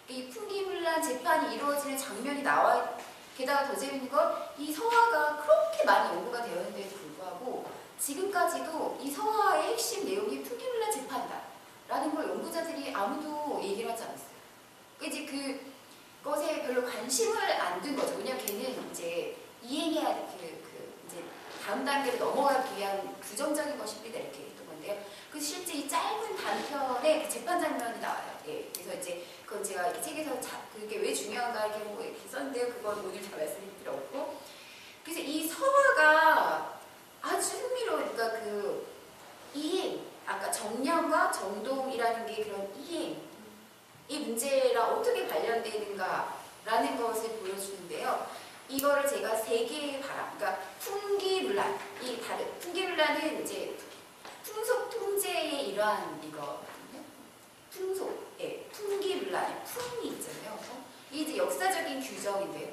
이 풍기불란 재판이 이루어지는 장면이 나와 게다가 더 재밌는 건 이 서화가 그렇게 많이 연구가 되었는데도 불구하고 지금까지도 이 서화의 핵심 내용이 풍기불란 재판이다 라는 걸 연구자들이 아무도 얘기를 하지 않았어요. 이제 그 것에 별로 관심을 안 둔 거죠. 왜냐면 걔는 이제 이행해야 이제 다음 단계로 넘어가기 위한 부정적인 것입니다. 이렇게 했던 건데요. 그래서 실제 이 짧은 단편에 그 재판 장면이 나와요. 예. 그래서 이제 그건 제가 이 책에서 그게 왜 중요한가 이렇게 뭐 이렇게 썼는데요. 그건 오늘 제가 말씀드릴 필요 없고. 그래서 이 서화가 아주 흥미로우니까 그 이행, 아까 정념과 정동이라는 게 그런 이행, 이 문제랑 어떻게 관련되는가라는 것을 보여주는데요. 이거를 제가 세 개의 바람, 그러니까 풍기문란, 이 다른 풍기문란은 이제 풍속 통제의 일환 이거거든요. 풍속, 예, 풍기문란, 풍이 있잖아요. 이게 이제 역사적인 규정인데요.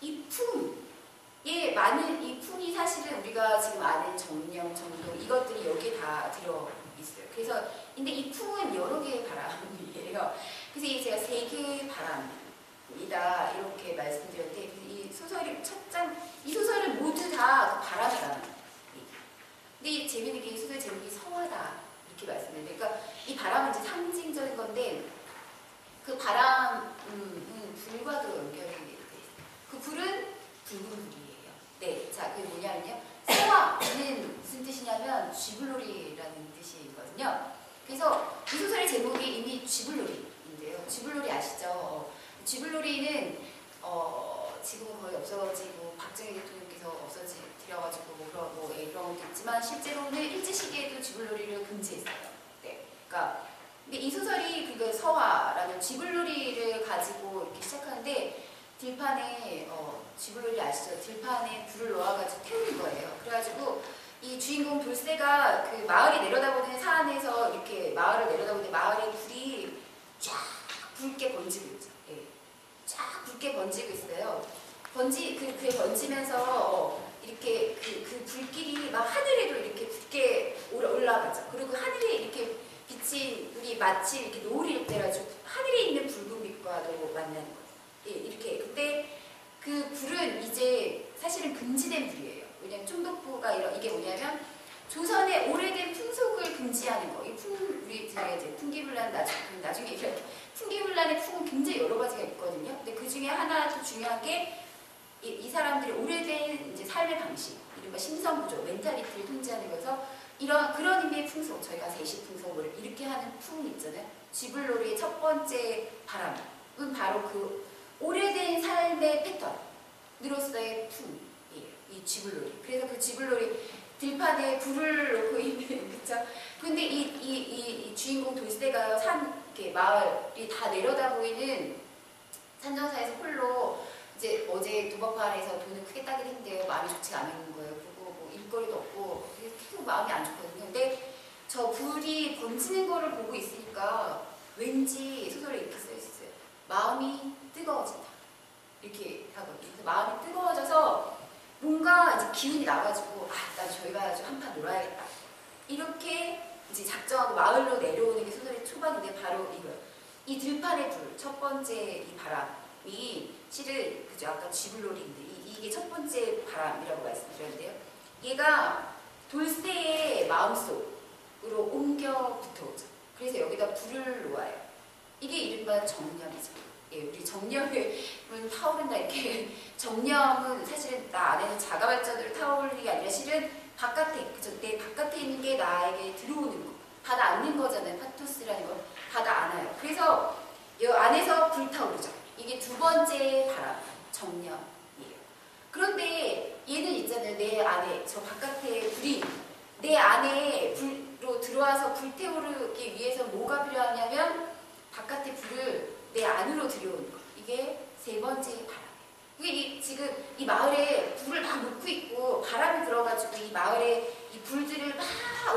이 풍에 많은 이 풍이 사실은 우리가 지금 아는 정령, 정동 이것들이 여기에 다 들어 있어요. 그래서 근데 이 풍은 여러 개의 바람이에요. 그래서 이 제가 세 개의 바람이다 이렇게 말씀드렸는데 이 소설이 이 소설은 모두 다 그 바람이라는. 근데 재미있는 게 이 소설 제목이 서화다 이렇게 말씀드렸는데, 그러니까 이 바람은 이제 상징적인 건데 그 바람은 불과도 연결이 돼 있어요. 그 불은 붉은 불이에요. 네, 자 그게 뭐냐면요. 서화는 무슨 뜻이냐면 쥐불놀이라는 뜻이거든요. 그래서 이 소설의 제목이 이미 쥐불놀이인데요. 쥐불놀이 아시죠? 쥐불놀이는 지금은 거의 없어지고 박정희 대통령께서 없어뜨려가지고 뭐 그런 것도 있지만 실제로는 일제 시기에도 쥐불놀이를 금지했어요. 네, 그러니까 근데 이 소설이 그 서화라는 쥐불놀이를 가지고 이렇게 시작하는데 들판에 쥐불놀이 아시죠? 들판에 불을 놓아가지고 태우는 거예요. 그래가지고 이 주인공 돌쇠가 그 마을이 내려다보는 산에서 이렇게 마을을 내려다보는데 마을에 불이 쫙 붉게 번지고 있죠. 예. 쫙 붉게 번지고 있어요. 그게 번지면서 이렇게 그 불길이 막 하늘에도 이렇게 붉게 올라가죠. 그리고 하늘에 이렇게 빛이 우리 마치 이렇게 노을일 때라지고 하늘에 있는 붉은 빛과도 만나는 거예요. 예, 이렇게. 근데 그 불은 이제 사실은 금지된 불이에요. 왜냐면 총독부가 이게 뭐냐면 조선의 오래된 풍속을 금지하는 거. 제가 이제 풍기문란 나중에 얘기할게요. 풍기문란의 풍은 굉장히 여러 가지가 있거든요. 근데 그 중에 하나 또 중요한 게 이 사람들이 오래된 이제 삶의 방식, 이른바 심성구조, 멘탈리티를 통제하는 거여서 그런 의미의 풍속, 저희가 세시 풍속을 이렇게 하는 풍 있잖아요. 쥐불놀이의 첫 번째 바람은 바로 그 오래된 삶의 패턴으로서의 풍이에요. 이 쥐불놀이. 그래서 그 쥐불놀이 들판에 불을 놓고 있는, 그쵸? 근데 이 주인공 돌쇠가 이렇게 마을이 다 내려다 보이는 산정사에서 홀로 이제 어제 두바파에서 돈을 크게 따긴 했는데요. 마음이 좋지 않은 거예요. 그리고 뭐 일거리도 없고 계속 마음이 안 좋거든요. 근데 저 불이 번지는 거를 보고 있으니까 왠지 소설에 이렇게 써 있어요. 마음이 뜨거워진다. 이렇게 하거든요. 그래서 마음이 뜨거워져서 뭔가 이제 기운이 나가지고 난 저희 가야지 한판 놀아야겠다. 이렇게 이제 작정하고 마을로 내려오는 게 소설의 초반인데 바로 이거예요. 이 들판의 불, 첫 번째 이 바람이 실은 그죠, 아까 쥐불놀이인데 이게 첫 번째 바람이라고 말씀드렸는데요. 얘가 돌쇠의 마음속으로 옮겨 붙어오죠. 그래서 여기다 불을 놓아요. 이게 이른바 정념이죠. 예, 우리 정념은 타오른다 이렇게. 정념은 사실은 나 안에는 자가발전으로 타오르는 게 아니라 실은 바깥에, 그죠? 내 바깥에 있는 게 나에게 들어오는 거. 받아 안는 거잖아요. 파토스라는 거. 받아 안아요. 그래서 이 안에서 불타오르죠. 이게 두 번째 바람, 정념이에요. 그런데 얘는 있잖아요. 내 안에, 저 바깥에 불이 내 안에 불로 들어와서 불태우기 위해서 뭐가 필요하냐면 바깥의 불을 내 안으로 들여오는 거. 이게 세 번째 바람. 이게 지금 이 마을에 불을 막 놓고 있고 바람이 들어가지고 이 마을에 이 불들을 막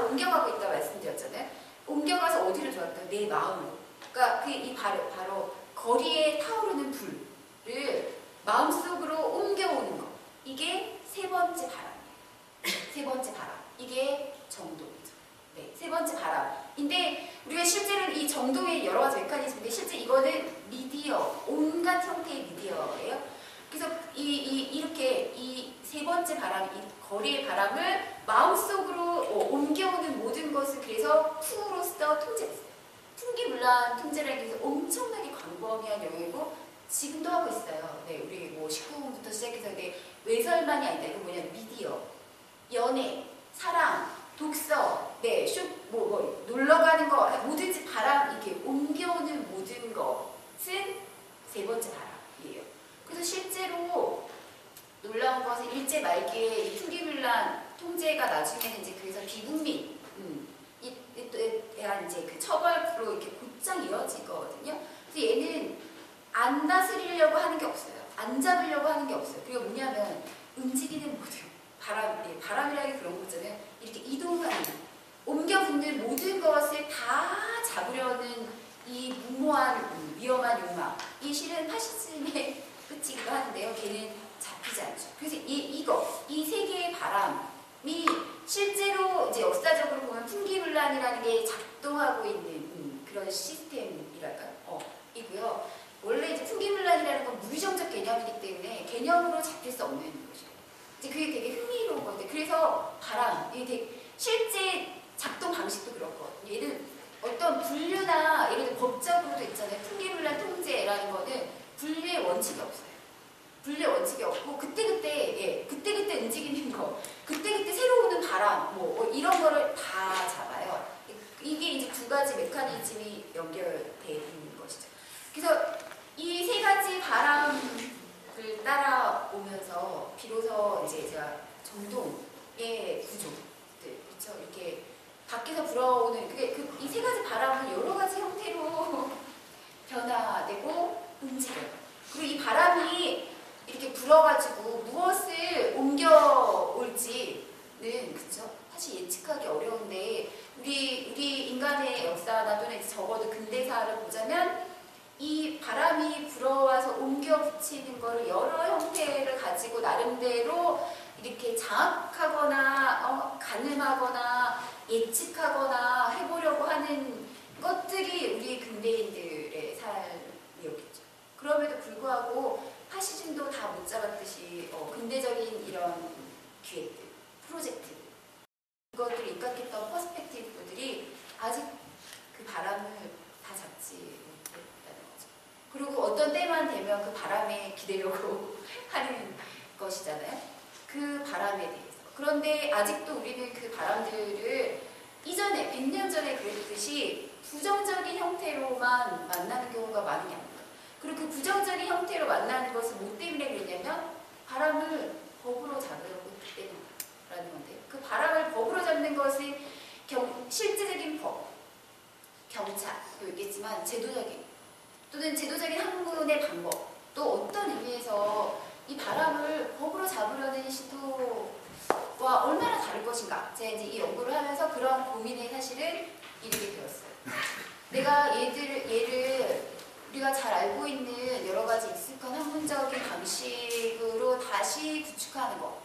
옮겨가고 있다고 말씀드렸잖아요. 옮겨가서 어디를 들어왔다? 내 마음으로. 그러니까 이 바로 거리에 타오르는 불을 마음속으로 옮겨오는 거. 이게 세 번째 바람이에요. 세 번째 바람. 이게 정동이죠. 네, 세 번째 바람인데 우리가 실제로는 이 정동의 여러 가지 메커니즘인데 실제 이거는 미디어, 온갖 형태의 미디어예요. 그래서 이렇게 이 세 번째 바람, 이 거리의 바람을 마음속으로 옮겨오는 모든 것을 그래서 풍으로써 통제했어요. 풍기문란 통제라는 게 엄청나게 광범위한 영역이고 지금도 하고 있어요. 네, 우리 뭐 19금부터 시작해서 근데 외설만이 아니다. 이거 뭐냐 미디어, 연애, 사랑, 독서, 네, 뭐 놀러 가는 거 뭐든지 바람 이렇게 옮겨오는 모든 것은 세 번째 바람이에요. 그래서 실제로 놀라운 것은 일제 말기에 이 풍기물란 통제가 나중에는 이제 그래서 비국민 에 대한 이제 그 처벌로 이렇게 곧장 이어지거든요. 그래서 얘는 안 다스리려고 하는 게 없어요. 안 잡으려고 하는 게 없어요. 그리고 뭐냐면 움직이는 모든 바람이라는 그런 거잖아요. 이렇게 이동하는, 옮겨 붙는 모든 것을 다 잡으려는 이 무모한 위험한 욕망. 이 실은 파시즘의 끝이기도 하는데요. 걔는 잡히지 않죠. 그래서 이 세 개의 바람이 실제로 이제 역사적으로 보면 풍기문란이라는 게 작동하고 있는 그런 시스템이랄까요? 이고요. 원래 이제 풍기문란이라는 건 물리정적 개념이기 때문에 개념으로 잡힐 수 없는 것이에요. 이제 그게 되게 흥미로운 건데, 그래서 바람, 이게 되게 실제 작동 방식도 그렇거든요. 얘는 어떤 분류나 예를 들어 법적으로도 있잖아요. 풍기문란 통제라는 거는 분류의 원칙이 없어요. 분류의 원칙이 없고 그때그때 움직이는 거, 그때그때 새로 오는 바람, 뭐 이런 거를 다 잡아요. 이게 이제 두 가지 메커니즘이 연결되어 있는 것이죠. 그래서 이 세 가지 바람을 따라오면서 비로소 이제 제가 전동의 구조들, 그렇죠? 이렇게 밖에서 불어오는 이 세 가지 바람은 여러 가지 형태로 변화되고 움직여요. 그리고 이 바람이 이렇게 불어가지고 무엇을 옮겨올지는 그쵸? 사실 예측하기 어려운데 우리 인간의 역사나 또는 적어도 근대사를 보자면 이 바람이 불어와서 옮겨 붙이는 것을 여러 형태를 가지고 나름대로 이렇게 장악하거나 가늠하거나 예측하거나 해보려고 하는 것들이 우리 근대인들의 삶이었겠죠. 그럼에도 불구하고 파시즘도 다 못 잡았듯이 근대적인 이런 기획들, 프로젝트 그것들을 입각했던 퍼스펙티브들이 아직 그 바람을 다 잡지 못했다는 거죠. 그리고 어떤 때만 되면 그 바람에 기대려고 하는 것이잖아요. 그 바람에 대해서. 그런데 아직도 우리는 그 바람들을 이전에 100년 전에 그랬듯이 부정적인 형태로만 만나는 경우가 많은 게 아닙니다. 그리고 그 부정적인 형태로 만나는 것은 뭐 때문에 그랬냐면 바람을 법으로 잡으려고 했기 때문이라는 건데, 그 바람을 법으로 잡는 것이 실제적인 법, 경찰도 있겠지만 제도적인 또는 제도적인 학문의 방법, 또 어떤 의미에서 이 바람을 법으로 잡으려는 시도와 얼마나 다를 것인가, 제가 이제 이 연구를 하면서 그런 고민에 사실은 이르게 되었어요. 내가 얘를 우리가 잘 알고 있는 여러 가지 익숙한 학문적인 방식으로 다시 구축하는 것,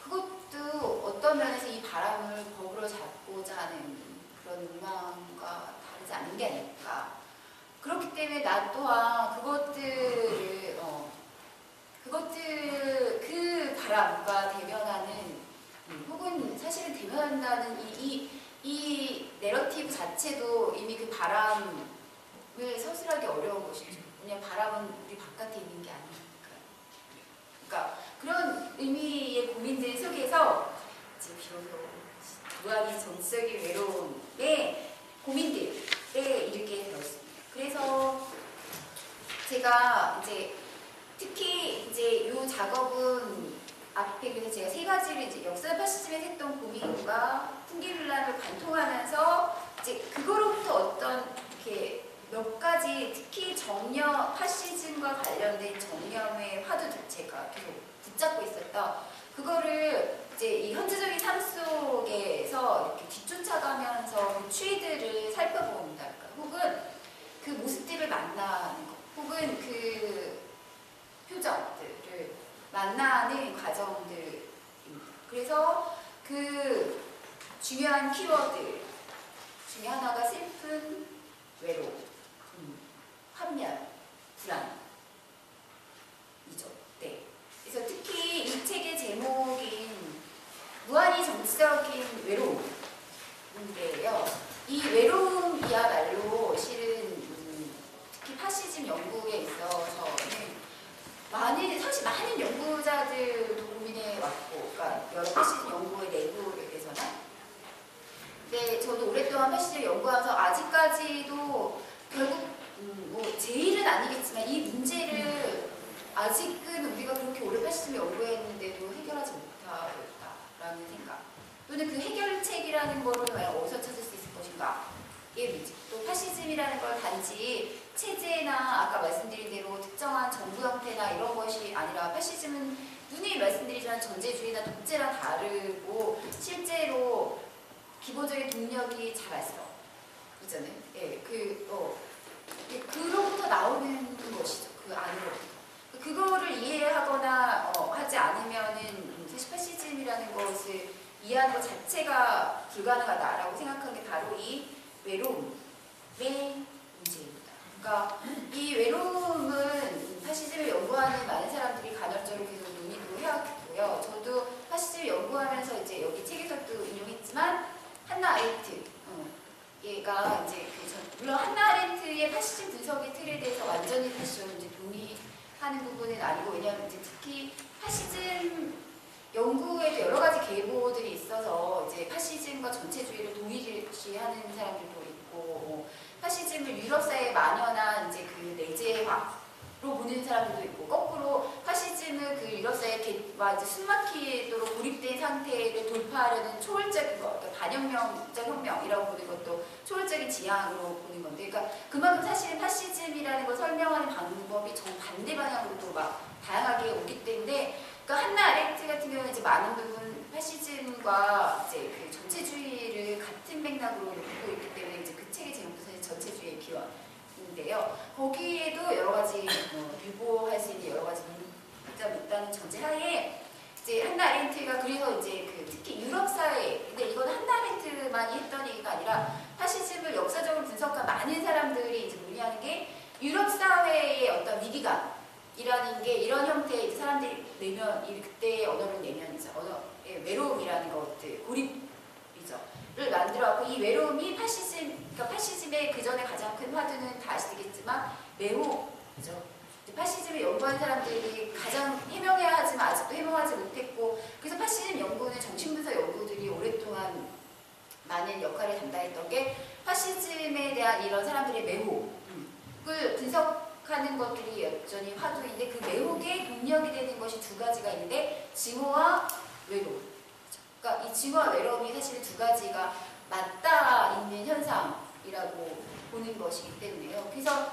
그것도 어떤 면에서 이 바람을 법으로 잡고자 하는 그런 욕망과 다르지 않는 게 아닐까. 그렇기 때문에 나 또한 그 바람과 대면하는, 혹은 사실은 대면한다는 이 내러티브 자체도 이미 그 바람을 서술하기 어려운 것이죠. 왜냐하면 바람은 우리 바깥에 있는 게 아니니까. 그러니까 그런 의미의 고민들 속에서 이제 비로소 무한히 정적인 외로움의 고민들에 이르게 되었습니다. 그래서 제가 이제 특히 이제 이 작업은 앞에 그래서 제가 세 가지를 이제 역사 파시즘에 했던 고민과 풍기문란을 관통하면서 이제 그거로부터 어떤 이렇게 몇 가지 특히 정념, 파시즘과 관련된 정념의 화두들 제가 계속 붙잡고 있었던 그거를 이제 이 현재적인 삶 속에서 이렇게 뒤쫓아가면서 그 추이들을 살펴본다. 혹은 그 모습들을 만나는 것, 혹은 그 표정들을 만나는 과정들입니다. 그래서 그 중요한 키워드 중에 하나가 슬픔, 외로움, 환멸, 불안 이죠. 네. 그래서 특히 이 책의 제목인 무한히 정치적인 외로움인데요. 이 외로움이야말로 실은 특히 파시즘 연구에 있어서는 사실 많은 연구자들도 고민해 왔고, 그러니까 여러 패시즘 연구의 내부에 대해서는. 근데 저도 오랫동안 패시즘 연구하면서 아직까지도 결국 뭐 제일은 아니겠지만 이 문제를 아직은 우리가 그렇게 오래 패시즘 연구했는데도 해결하지 못하고 있다라는 생각. 또는 그 해결책이라는 거를 과연 어디서 찾을 수 있을 것인가? 의 문제. 또 파시즘이라는 걸 단지 체제나 아까 말씀드린 대로 특정한 정부 형태나 이런 것이 아니라 파시즘은 누누이 말씀드리지만 전제주의나 독재랑 다르고 실제로 기본적인 동력이 자발성 있잖아요. 예, 그로부터 나오는 것이죠. 그 안으로부터. 그거를 이해하거나 하지 않으면은 사실 파시즘이라는 것을 이해하는 것 자체가 불가능하다라고 생각하는 게 바로 이 외로움의 문제입니다. 그러니까 이 외로움은 파시즘을 연구하는 많은 사람들이 간헐적으로 계속 논의도 해왔고요. 저도 파시즘을 연구하면서 이제 여기 책에서도 인용했지만 한나 아렌트 얘가 이제 물론 한나 아렌트의 파시즘 분석의 틀에 대해서 완전히 사실 저는 이제 동의하는 부분은 아니고 왜냐하면 이제 특히 파시즘 연구에도 여러 가지 계보들이 있어서 이제 파시즘과 전체주의를 동일시하는 사람들도 있고 파시즘을 유럽 사회에 만연한 이제 그 내재화로 보는 사람들도 있고 거꾸로 파시즘을 그 유럽 사회에 이제 숨막히도록 고립된 상태를 돌파하려는 초월적인 것, 그러니까 반혁명적 혁명이라고 보는 것도 초월적인 지향으로 보는 건데, 그러니까 그만큼 사실은 파시즘이라는 걸 설명하는 방법이 정반대 방향으로도 막 다양하게 오기 때문에. 그러니까 한나 아렌트 같은 경우는 이제 많은 부분 파시즘과 이제 그 전체주의를 같은 맥락으로 보고 있기 때문에 이제 그 책의 제목도 사실 전체주의의 기원인데요. 거기에도 여러 가지 유보할 수 있는 여러 가지 문제점이 있다는 전제하에 이제 한나 아렌트가 그래서 이제 그 특히 유럽 사회, 근데 이건 한나 아렌트만이 했던 얘기가 아니라 파시즘을 역사적으로 분석한 많은 사람들이 이제 논의하는 게 유럽 사회의 어떤 위기감. 이라는 게 이런 형태의 사람들이 그때의 언어를 내면이죠. 언어의 외로움이라는 것들, 고립이죠.를 만들어갖고 이 외로움이 그러니까 파시즘의 그 전에 가장 큰 화두는 다 아시겠지만 매호죠. 파시즘을 연구한 사람들이 가장 해명해야 하지만 아직도 해명하지 못했고 그래서 파시즘 연구는 정신분석 연구들이 오랫동안 많은 역할을 담당했던 게 파시즘에 대한 이런 사람들의 매혹을 분석하는 것들이 여전히 화두인데 그 매혹의 동력이 되는 것이 두 가지가 있는데 징후와 외로움. 그러니까 이 징후와 외로움이 사실 두 가지가 맞닿아 있는 현상이라고 보는 것이기 때문에요. 그래서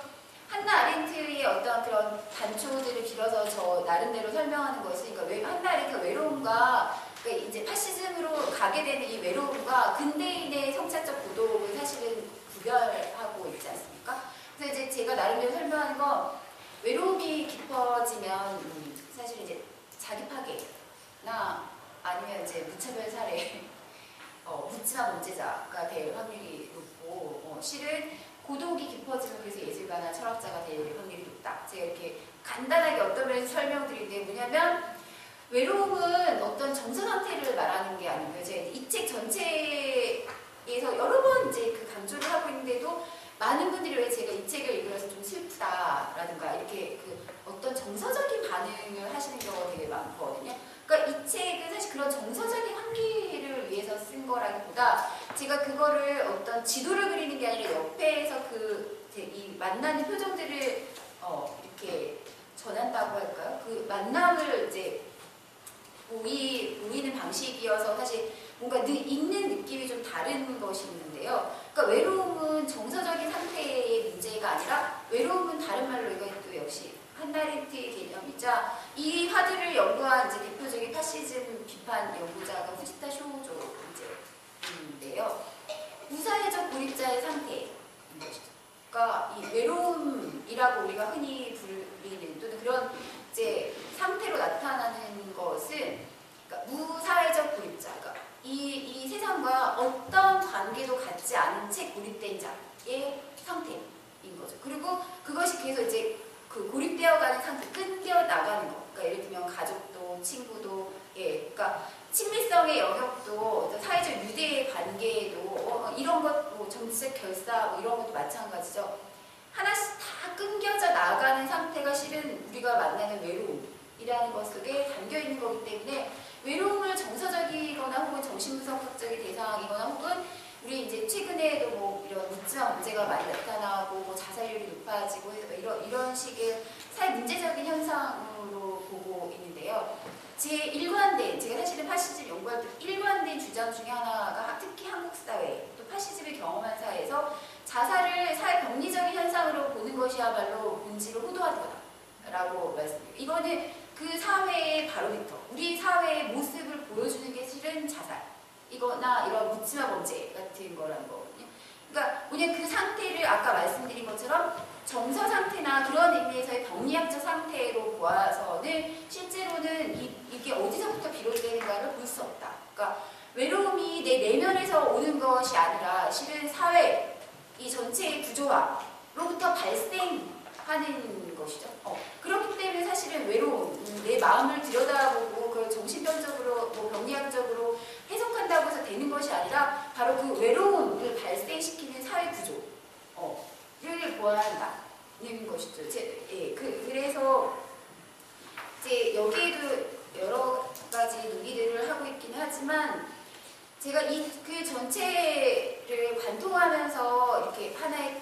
한나 아렌트의 어떤 그런 단초들을 빌어서 저 나름대로 설명하는 것은 그러니까 한나 아렌트가 외로움과 그러니까 이제 파시즘으로 가게 되는 이 외로움과 근대인의 성찰적 고독을 사실은 구별하고 있지 않습니까? 그래서 이제 제가 나름대로 설명하는 건 외로움이 깊어지면 사실 이제 자기 파괴나 아니면 이제 무차별 살해, 묻지마 범죄자가 될 확률이 높고 실은 고독이 깊어지면 그래서 예술가나 철학자가 될 확률이 높다. 제가 이렇게 간단하게 어떤 면에서 설명드리는데 뭐냐면 외로움은 어떤 정서 상태를 말하는 게 아니고요. 제가 이 책 전체에서 여러 번 이제 그 강조를 하고 있는데도 많은 분들이 왜 제가 이 책을 읽으면서 좀 슬프다라든가 이렇게 그 어떤 정서적인 반응을 하시는 경우가 되게 많거든요. 그러니까 이 책은 사실 그런 정서적인 환기를 위해서 쓴 거라기보다 제가 그거를 어떤 지도를 그리는 게 아니라 옆에서 이 만나는 표정들을 이렇게 전한다고 할까요? 그 만남을 이제 보이는 방식이어서 사실 뭔가 읽는 느낌이 좀 다른 것이 있는데요. 그러니까 외로움은 정서적인 상태의 문제가 아니라 외로움은 다른 말로 이것도 역시 한나 아렌트의 개념이자 이 화두를 연구한 이제 대표적인 파시즘 비판 연구자가 후지타 쇼조인데요. 무사회적 고립자의 상태인 것이죠. 그러니까 이 외로움이라고 우리가 흔히 부르는 또는 그런 이제 상태로 나타나는 것은 그러니까 무사회적 고립자, 그러니까 이 세상과 어떤 관계도 갖지 않은 채 고립된 자의 상태인 거죠. 그리고 그것이 계속 이제 그 고립되어가는 상태, 끊겨 나가는 거. 그러니까 예를 들면 가족도, 친구도, 그러니까 친밀성의 영역도, 사회적 유대의 관계도 이런 것, 정치적 결사 이런 것도 마찬가지죠. 하나씩 다 끊겨져 나가는 상태. 상태가 실은 우리가 만나는 외로움이라는 것 속에 담겨 있는 거기 때문에 외로움을 정서적이거나 혹은 정신분석학적인 대상이거나 혹은 우리 이제 최근에도 뭐 이런 묻지마 문제가 많이 나타나고 뭐 자살률이 높아지고 이런 식의 사회 문제적인 현상으로 보고 있는데요. 제 일관된, 제가 사실은 파시즘 연구할 때 일관된 주장 중에 하나가 특히 한국 사회, 또 파시즘을 경험한 사회에서 자살을 사회 병리적인 현상으로 보는 것이야말로 본질을 호도하는 거다라고 말씀드려요. 이거는 그 사회의 바로미터, 우리 사회의 모습을 보여주는 게 실은 자살, 이거나 이런 묻지마 범죄 같은 거라는 거거든요. 그러니까 뭐냐, 그 상태를 아까 말씀드린 것처럼 정서 상태나 그런 의미에서의 병리학적 상태로 보아서는 실제로는 이게 어디서부터 비롯되는가를 볼 수 없다. 그러니까 외로움이 내 내면에서 오는 것이 아니라 실은 사회 이 전체의 구조화로부터 발생하는 것이죠. 그렇기 때문에 사실은 외로움, 내 마음을 들여다보고 그걸 정신병적으로, 뭐 병리학적으로 해석한다고 해서 되는 것이 아니라 바로 그 외로움을 발생시키는 사회 구조를 보아야 한다는 것이죠. 그래서 이제 여기에도 여러 가지 논의들을 하고 있기는 하지만 제가 그 전체를 관통하면서 이렇게 하나의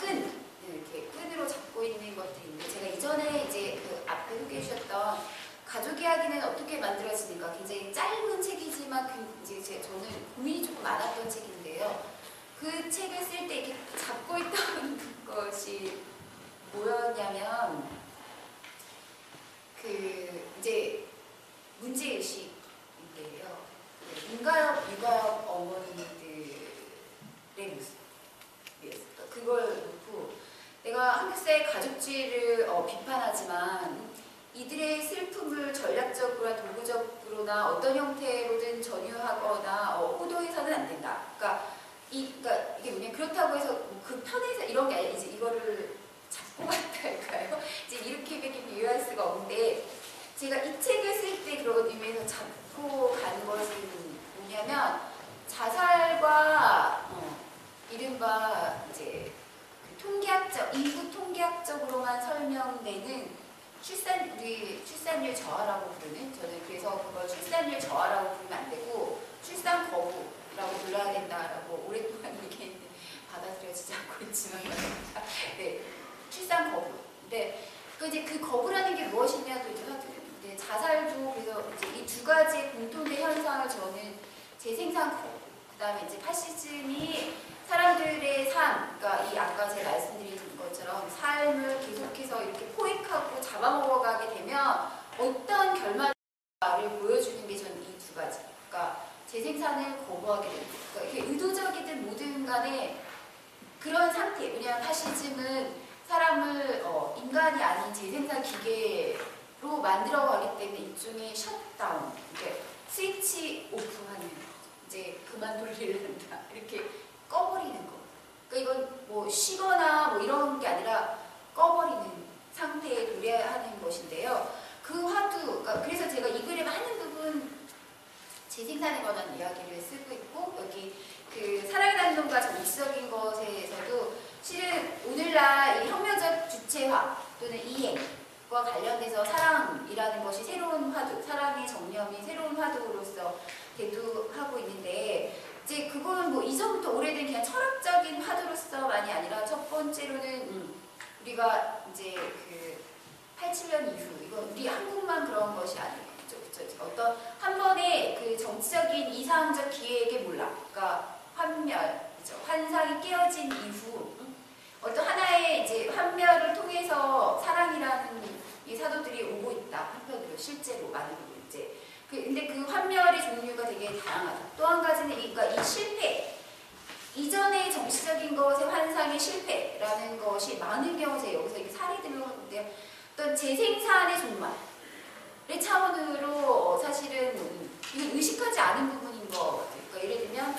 이렇게 끈으로 잡고 있는 것들인데, 제가 이전에 이제 그 앞에 소개해 주셨던 가족 이야기는 어떻게 만들어지는가, 굉장히 짧은 책이지만 이제 저는 고민이 조금 많았던 책인데요. 그 책을 쓸 때 이렇게 잡고 있던 것이 뭐였냐면, 이제 문제의식인데요. 인가협, 유가협 어머니들의 모습이었어요. 그걸 놓고 내가 한국사의 가족주의를 비판하지만 이들의 슬픔을 전략적으로나 도구적으로나 어떤 형태로든 전유하거나 호도해서는 안 된다. 그러니까 이게 뭐냐, 그렇다고 해서 그 편에서 이런 게 아니라 이제 이거를 잡고 갔다 할까요? 이제 이렇게밖에 비유할 수가 없는데, 제가 이 책을 쓸 때 그런 의미에서 잡고 가는 것은 뭐냐면, 자살과 이른바 이제 인구 통계학적으로만 설명되는 우리 출산율 저하라고 부르는, 저는 그래서 그걸 출산율 저하라고 부르면 안 되고 출산 거부라고 불러야 된다라고 오랫동안 얘기했는데 받아들여지지 않고 있지만 네, 출산 거부. 근데 이제 그 거부라는 게 무엇이냐도 이제 하는데, 자살도 그래서 이제 이 두 가지 공통된 현상을 저는 재생산 거부, 그다음에 이제 파시즘이 사람들의 삶, 그러니까 이 아까 제가 말씀드린 것처럼 삶을 계속해서 이렇게 포획하고 잡아먹어가게 되면 어떤 결말을 보여주는 게 저는 이 두 가지. 그러니까 재생산을 거부하게 됩니다. 그러니까 이게 의도적이든 뭐든 간에 그런 상태. 왜냐하면 파시즘은 사람을 인간이 아닌 재생산 기계로 만들어가기 때문에 일종의 셧다운, 이렇게 스위치 오프하는, 이제 그만 돌리를 한다, 이렇게 꺼버리는 거. 그러니까 이건 뭐 쉬거나 뭐 이런 게 아니라 꺼버리는 상태에 도래하는 것인데요. 그 화두, 그러니까 그래서 제가 이 글에 많은 부분 재생산에 관한 이야기를 쓰고 있고, 여기 그 사랑의 단동과 정치적인 것에서도 실은 오늘날 이 혁명적 주체화 또는 이행과 관련돼서 사랑이라는 것이 새로운 화두, 사랑의 정념이 새로운 화두로서 대두하고 있는데, 이제 그건 뭐 이전부터 오래된 그냥 철학적인 화두로서만이 아니라, 첫 번째로는 우리가 이제 그 87년 이후, 이건 우리 한국만 그런 것이 아니고 어떤 한 번의 그 정치적인 이상적 기획의 몰락, 그러니까 환상이 깨어진 이후 어떤 하나의 이제 환멸을 통해서 사랑이라는 이 사도들이 오고 있다. 한편으로 실제로 많은 부분 이제 근데 그 환멸의 종류가 되게 다양하다. 또 한 가지는 그러니까 이 실패, 이전의 정치적인 것의 환상의 실패라는 것이 많은 경우 제가 여기서 이렇게 사례들로 하는데요. 어떤 재생산의 종말의 차원으로 사실은 이건 의식하지 않은 부분인 것 같아요. 그러니까 예를 들면,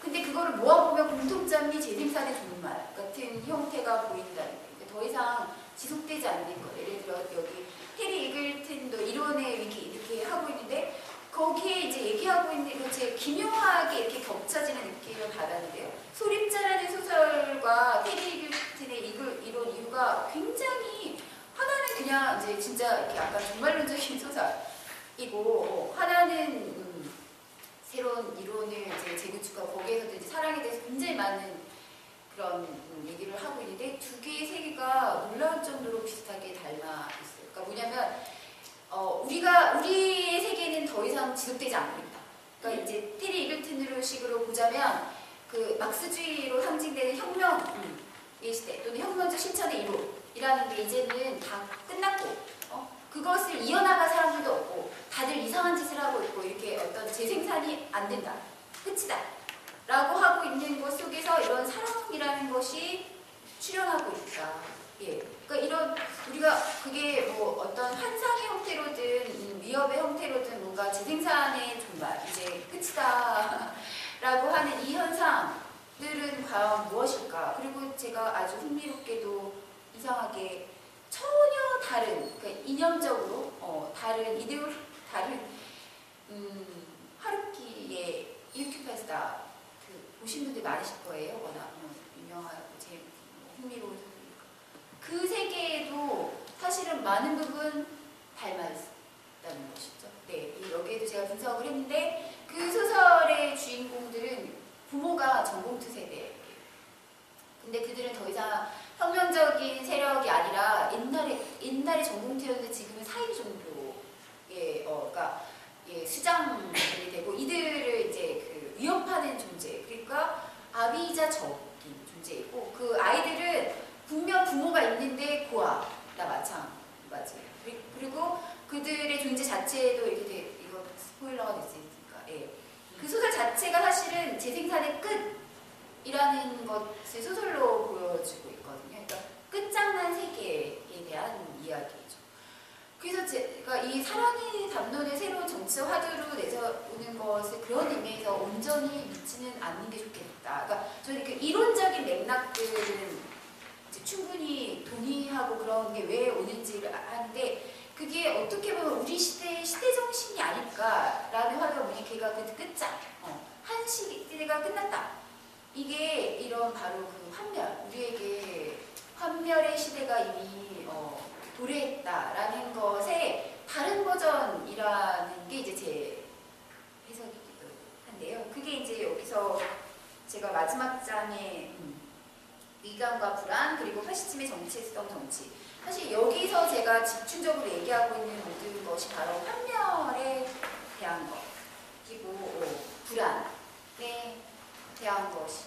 근데 그거를 모아보면 공통점이 재생산의 종말 같은 형태가 보인다는 거예요. 그러니까 더 이상 지속되지 않는 거. 예를 들어 여기 해리 이글튼도 이론의 위기 이렇게 하고 있는데, 거기에 이제 얘기하고 있는 거 제 기묘하게 이렇게 겹쳐지는 느낌을 받았는데요. 소립자라는 소설과 해리 이글튼의 이론 이유가 굉장히 하나는 그냥 이제 진짜 이렇게 약간 종말론적인 소설이고 하나는 새로운 이론을 이제 재구축하고 거기에서도 이제 사랑에 대해서 굉장히 많은 그런 얘기를 하고 있는데 두 개, 세 개가 놀라울 정도로 비슷하게 닮아 있어요. 그러니까 뭐냐면 우리의 세계는 더 이상 지속되지 않고 있다. 그러니까 이제 테리 이글튼으로 식으로 보자면 그 막스주의로 상징되는 혁명의 시대 또는 혁명적 실천의 이론이라는 게 이제는 다 끝났고 그것을 이어나갈 사람들도 없고 다들 이상한 짓을 하고 있고 이렇게 어떤 재생산이 안 된다. 끝이다. 라고 하고 있는 것 속에서 이런 사랑이라는 것이 출현하고 있다. 예. 그러니까 이런 우리가 그게 뭐 어떤 환상의 형태로든 위협의 형태로든 뭔가 재생산의 종말 이제 끝이다 라고 하는 이 현상들은 과연 무엇일까? 그리고 제가 아주 흥미롭게도 이상하게 전혀 다른 그러니까 이념적으로 다른 다른 하루키의 이우큐파스다 보신 분들 많으실 거예요. 워낙 유명하고 흥미로운 소설이니까. 그 세계에도 사실은 많은 부분 닮아 있다는 것이죠. 네, 여기에도 제가 분석을 했는데 그 소설의 주인공들은 부모가 전공투 세대예요. 근데 그들은 더 이상 혁명적인 세력이 아니라 옛날에 전공투였는데 지금은 사회 정도의 그러니까 수장들이 되고 이들을 이제 위협하는 존재, 그러니까 아비이자 적인 존재이고 그 아이들은 분명 부모가 있는데 고아나 마찬가지예요. 그리고 그들의 존재 자체도 이렇게 이거 스포일러가 됐으니까 그 소설 자체가 사실은 재생산의 끝이라는 것을 소설로 보여주고 있거든요. 그러니까 끝장난 세계에 대한 이야기죠. 그래서 제가 이 사랑의 담론을 새로운 정치적 화두로 내세우는 것을 그런 의미에서 온전히 믿지는 않는 게 좋겠다. 그러니까 저는 그 이론적인 맥락들은 이제 충분히 동의하고 그런 게 왜 오는지를 하는데 그게 어떻게 보면 우리 시대의 시대정신이 아닐까라는 화두가 뭐냐 걔가 그 끝장 한 시대가 끝났다. 이게 이런 바로 그 환멸 우리에게 환멸의 시대가 이미 도래했다라는 것의 다른 버전이라는 게 이제 제 해석이기도 한데요. 그게 이제 여기서 제가 마지막 장에 위감과 불안 그리고 파시즘의 정체성 정치 사실 여기서 제가 집중적으로 얘기하고 있는 모든 것이 바로 환멸에 대한 것 그리고 불안에 대한 것이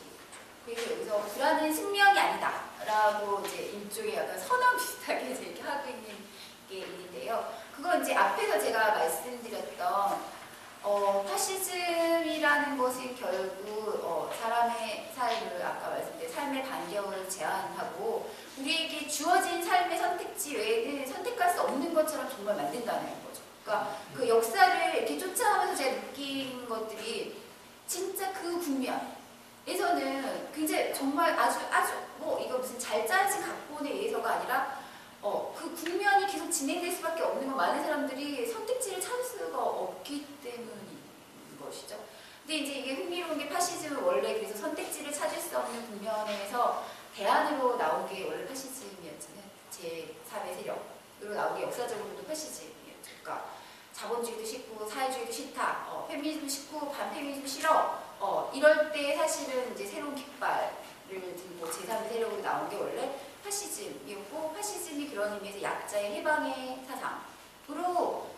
그래서 여기서 불안은 생명이 아니다 라고 이제 일종의 약간 선언 비슷하게 얘기하고 있는 게 있는데요. 그건 이제 앞에서 제가 말씀드렸던 파시즘이라는 것은 결국 사람의 삶을 아까 말씀드린 삶의 반경을 제한하고 우리에게 주어진 삶의 선택지 외에는 선택할 수 없는 것처럼 정말 만든다는 거죠. 그러니까 그 역사를 이렇게 쫓아가면서 제가 느낀 것들이 진짜 그 국면에서는 굉장히 정말 아주 뭐 이거 무슨 잘 짜진 각본에 의해서가 아니라 그 국면이 계속 진행될 수밖에 없는 건 많은 사람들이 선택지를 찾을 수가 없기 때문인 것이죠. 근데 이제 이게 흥미로운 게 파시즘은 원래 그래서 선택지를 찾을 수 없는 국면에서 대안으로 나온 게 원래 파시즘이었잖아요. 제3의 세력으로 나온 게 역사적으로도 파시즘이었죠. 그러니까 자본주의도 싫고 사회주의도 싫다. 페미니즘도 싫고 반페미니즘 싫어. 이럴 때 사실은 이제 새로운 깃발을 들고 제3의 세력으로 나온 게 원래 파시즘이었고 파시즘이 그런 의미에서 약자의 해방의 사상으로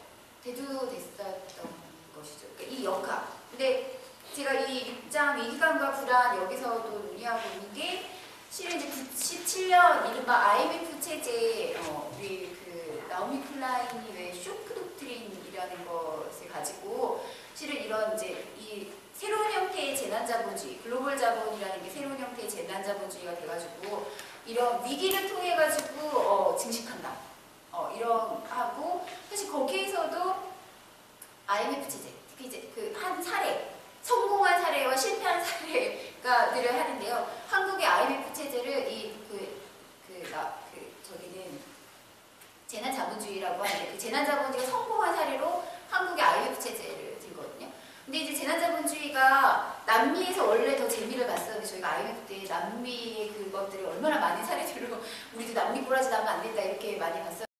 대두됐었던 것이죠. 그러니까 이 역학. 근데 제가 이 6장 위기감과 불안 여기서도 논의하고 있는 게 실은 이제 97년 이른바 IMF 체제 우리 그 나오미 클라인이 왜 쇼크 독트린이라는 것을 가지고 실은 이런 이제 이 새로운 형태의 재난자본주의, 글로벌 자본이라는 게 새로운 형태의 재난자본주의가 돼가지고 이런 위기를 통해 가지고 증식한다. 이런 하고 사실 거기에서도 IMF 체제, 특히 이제 그 한 사례, 성공한 사례와 실패한 사례가 늘을 하는데요. 한국의 IMF 체제를 저기는 재난자본주의라고 하는데 그 재난자본주의가 성공한 사례로 한국의 IMF 체제를 들거든요. 근데 이제 재난자본주의가 남미에서 원래 더 재미를 봤었는데 저희가 IMF 때 남미의 그것들이 얼마나 많은 사례들로 우리도 남미 꼬라지 나면 안 된다 이렇게 많이 봤었는데